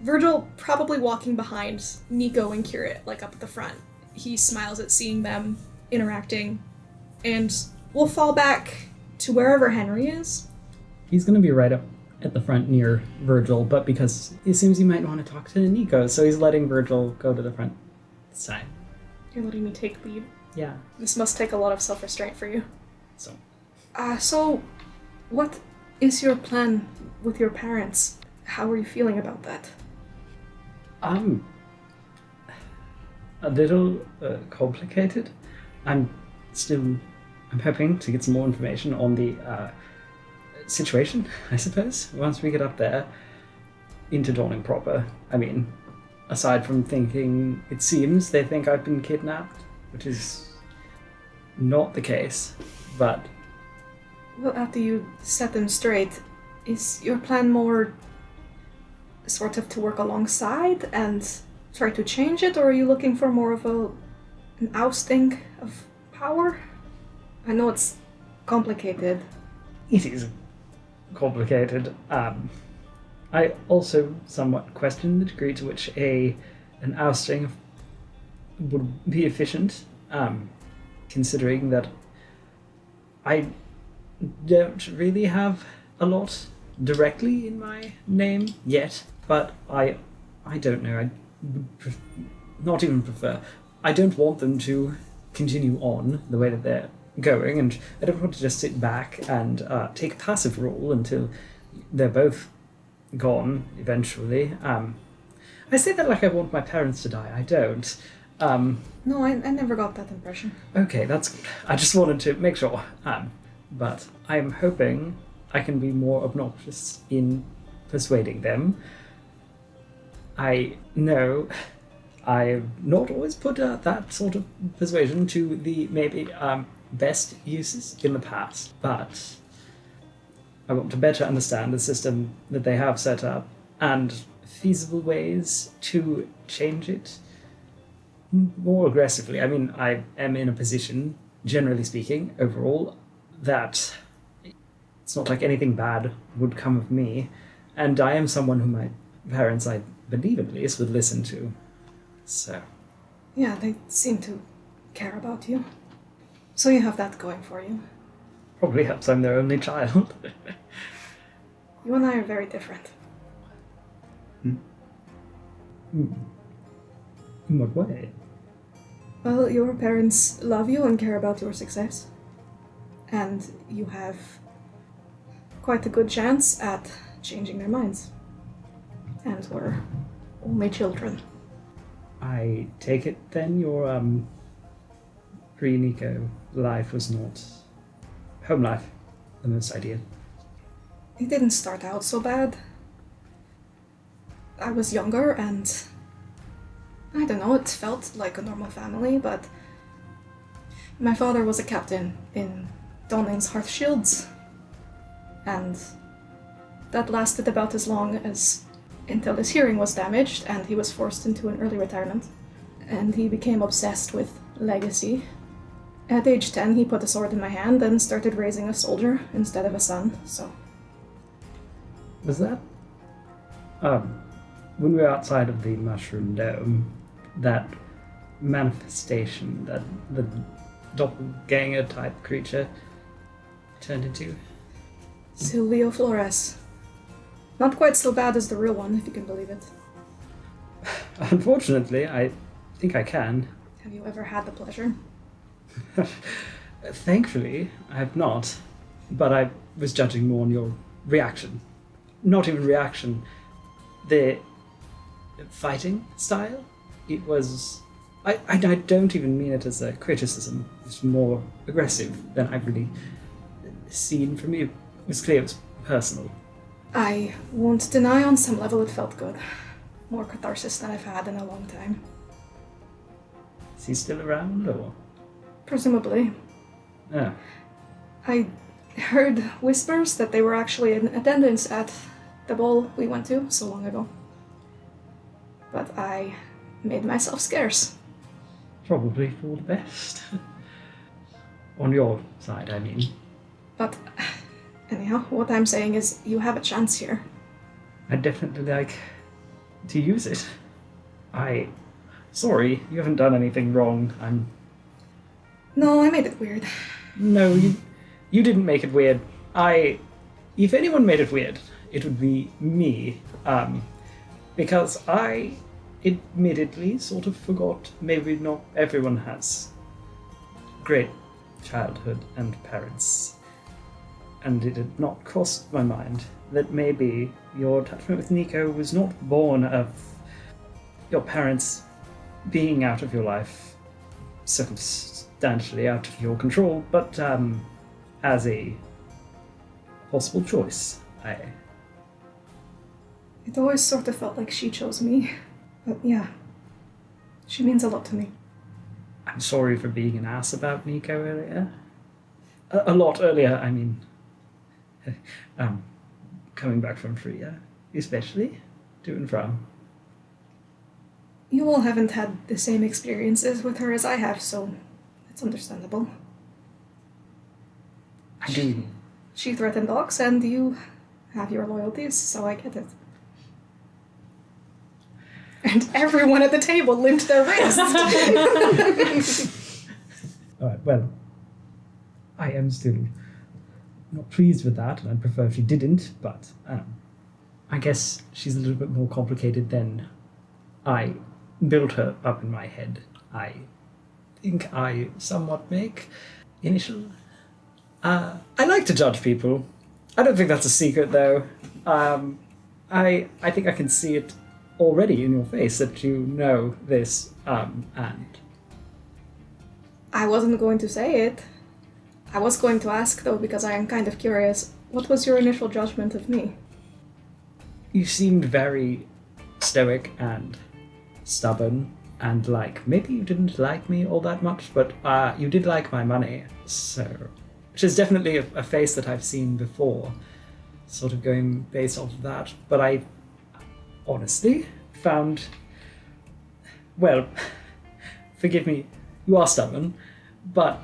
Virgil probably walking behind Nico and Curate, like up at the front. He smiles at seeing them interacting, and we'll fall back to wherever Henry is. He's gonna be right up at the front near Virgil, but because it seems he might want to talk to Nico, so he's letting Virgil go to the front this time. You're letting me take lead. Yeah. This must take a lot of self-restraint for you. So So, what is your plan with your parents? How are you feeling about that? A little complicated. I'm hoping to get some more information on the situation, I suppose, once we get up there into Dawning proper. I mean, aside from thinking, it seems they think I've been kidnapped, which is not the case, but... Well, after you set them straight, is your plan more sort of to work alongside and try to change it, or are you looking for more of an ousting of power? I know it's complicated. It is complicated. I also somewhat question the degree to which an ousting would be efficient, considering that I don't really have a lot directly in my name yet, but I don't know. I would not even prefer. I don't want them to continue on the way that they're going, and I don't want to just sit back and take a passive role until they're both gone eventually. I say that like I want my parents to die. I don't. No, I never got that impression. Okay, that's good. I just wanted to make sure. But I'm hoping I can be more obnoxious in persuading them. I know I've not always put that sort of persuasion to the maybe best uses in the past, but I want to better understand the system that they have set up and feasible ways to change it more aggressively. I mean, I am in a position, generally speaking, overall, that it's not like anything bad would come of me, and I am someone who my parents, I believe at least, would listen to. So. Yeah, they seem to care about you. So you have that going for you. Probably helps I'm their only child. You and I are very different. In what way? Well, your parents love you and care about your success. And you have quite a good chance at changing their minds. And we're only children. I take it then your pre-Nico life was not home life the most ideal. It didn't start out so bad. I was younger and I don't know, it felt like a normal family, but my father was a captain in Dawning's Hearth Shields, and that lasted about as long as until his hearing was damaged and he was forced into an early retirement. And he became obsessed with legacy At age 10, he put a sword in my hand and started raising a soldier instead of a son, so. Was that? When we were outside of the Mushroom Dome, that manifestation that the doppelganger type creature turned into? Silvio Flores. Not quite so bad as the real one, if you can believe it. Unfortunately, I think I can. Have you ever had the pleasure? Thankfully, I have not, but I was judging more on your reaction. Not even reaction, the fighting style. It was... I don't even mean it as a criticism. It's more aggressive than I've really seen from you. It was clear it was personal. I won't deny on some level it felt good. More catharsis than I've had in a long time. Is he still around, or...? Presumably. Yeah. I heard whispers that they were actually in attendance at the ball we went to so long ago. But I made myself scarce. Probably for the best. On your side, I mean. But anyhow, what I'm saying is you have a chance here. I'd definitely like to use it. Sorry, you haven't done anything wrong. No, I made it weird. No, you didn't make it weird. If anyone made it weird, it would be me. Because I admittedly sort of forgot maybe not everyone has great childhood and parents. And it had not crossed my mind that maybe your attachment with Nico was not born of your parents being out of your life, circumstantially out of your control, but as a possible choice. It always sort of felt like she chose me. But yeah, she means a lot to me. I'm sorry for being an ass about Nico earlier. A lot earlier, I mean. Coming back from Freya, especially, to and from. You all haven't had the same experiences with her as I have, so it's understandable. I do. She threatened dogs, and you have your loyalties, so I get it. And everyone at the table limped their wrists. Alright, well, I am still not pleased with that, and I'd prefer if she didn't, but I guess she's a little bit more complicated than I built her up in my head. I think I somewhat make initial... I like to judge people. I don't think that's a secret, though. I think I can see it already in your face that you know this, and... I wasn't going to say it. I was going to ask, though, because I am kind of curious. What was your initial judgment of me? You seemed very stoic and stubborn, and maybe you didn't like me all that much, but you did like my money, so... Which is definitely a face that I've seen before, sort of going based off of that, but I honestly found... Well, forgive me, you are stubborn, but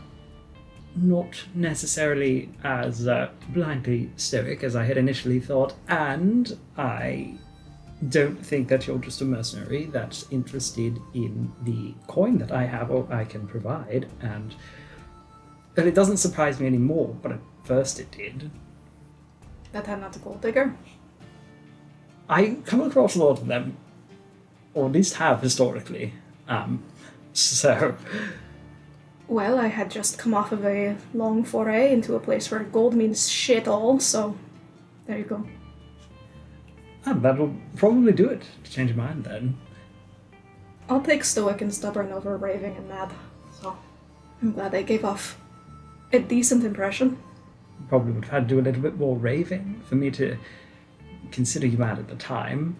not necessarily as blindly stoic as I had initially thought, and I don't think that you're just a mercenary that's interested in the coin that I have or I can provide, and it doesn't surprise me anymore, but at first it did. That I'm not a gold digger? I come across a lot of them, or at least have historically, so... Well, I had just come off of a long foray into a place where gold means shit all, so there you go. That'll probably do it to change your mind then. I'll take stoic and stubborn over raving and mad, so I'm glad I gave off a decent impression. Probably would have had to do a little bit more raving for me to consider you mad at the time.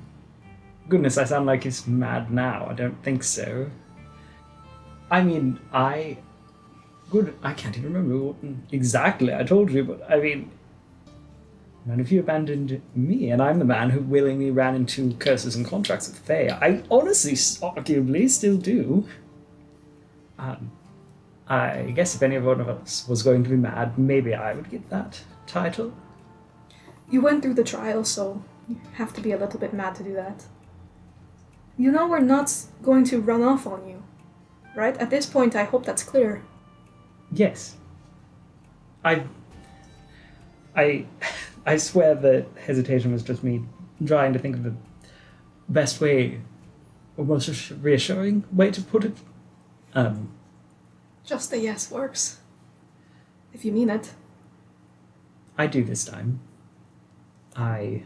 Goodness, I sound like he's mad now. I don't think so. I mean, I can't even remember what exactly I told you, but I mean, none of you abandoned me, and I'm the man who willingly ran into curses and contracts with Faye. I honestly, arguably, still do. I guess if any one of us was going to be mad, maybe I would get that title. You went through the trial, so you have to be a little bit mad to do that. You know we're not going to run off on you, right? At this point, I hope that's clear. Yes. I swear that hesitation was just me trying to think of the best way, or most reassuring way to put it. Just a yes works. If you mean it. I do this time. I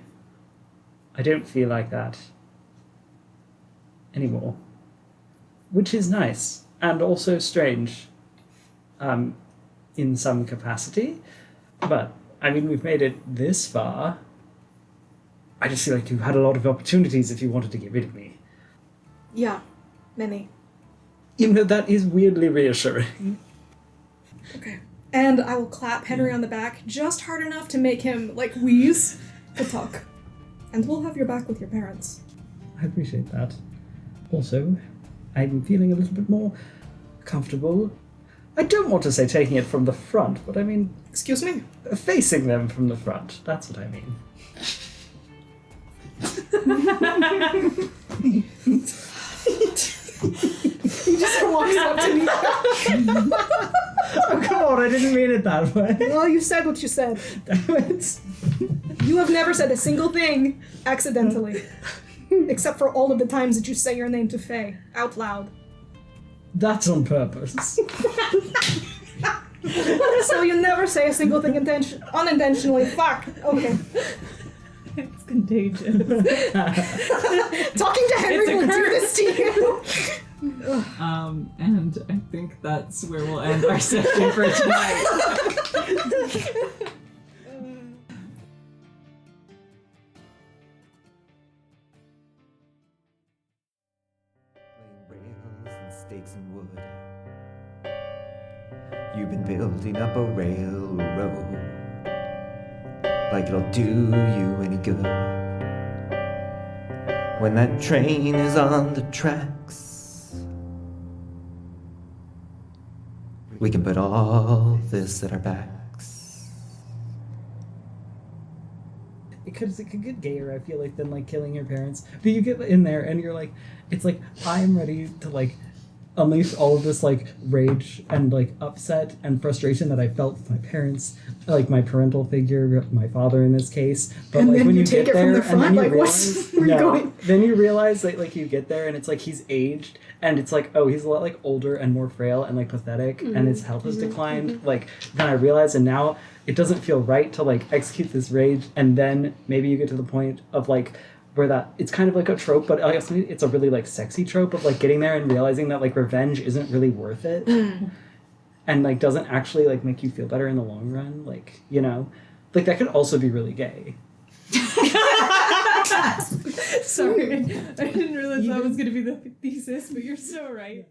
don't feel like that anymore. Which is nice, and also strange, in some capacity. But, I mean, we've made it this far. I just feel like you had a lot of opportunities if you wanted to get rid of me. Yeah, many. Even though that is weirdly reassuring. Okay. And I will clap Henry on the back just hard enough to make him, like, wheeze to talk. And we'll have your back with your parents. I appreciate that. Also, I'm feeling a little bit more comfortable. I don't want to say taking it from the front, but I mean... Excuse me? Facing them from the front. That's what I mean. He just walks up to me. Oh, come on, I didn't mean it that way. Well, you said what you said. Damn it. You have never said a single thing accidentally. Except for all of the times that you say your name to Faye, out loud. That's on purpose. So you never say a single thing unintentionally. Fuck. Okay. It's contagious. Talking to Henry will do this to you. And I think that's where we'll end our session for tonight. Rails and stakes and wood. You've been building up a railroad like it'll do you any good. When that train is on the tracks, we can put all this at our backs. Because it could get gayer, I feel like, than like killing your parents. But you get in there and you're like, it's like, I'm ready to like unleash all of this like rage and like upset and frustration that I felt with my parents, like my parental figure, my father in this case. But And like then when you you take get it from there the and then front, you like, what's- realize, where you going? then you realize that like you get there and it's like he's aged and it's like, oh, he's a lot like older and more frail and like pathetic and his health has declined. Like then I realize, and now it doesn't feel right to like execute this rage, and then maybe you get to the point of like where that it's kind of like a trope, but I guess it's a really like sexy trope of like getting there and realizing that like revenge isn't really worth it and like doesn't actually like make you feel better in the long run, like, you know, like that could also be really gay. Sorry, I didn't realize that was going to be the thesis, but you're so right.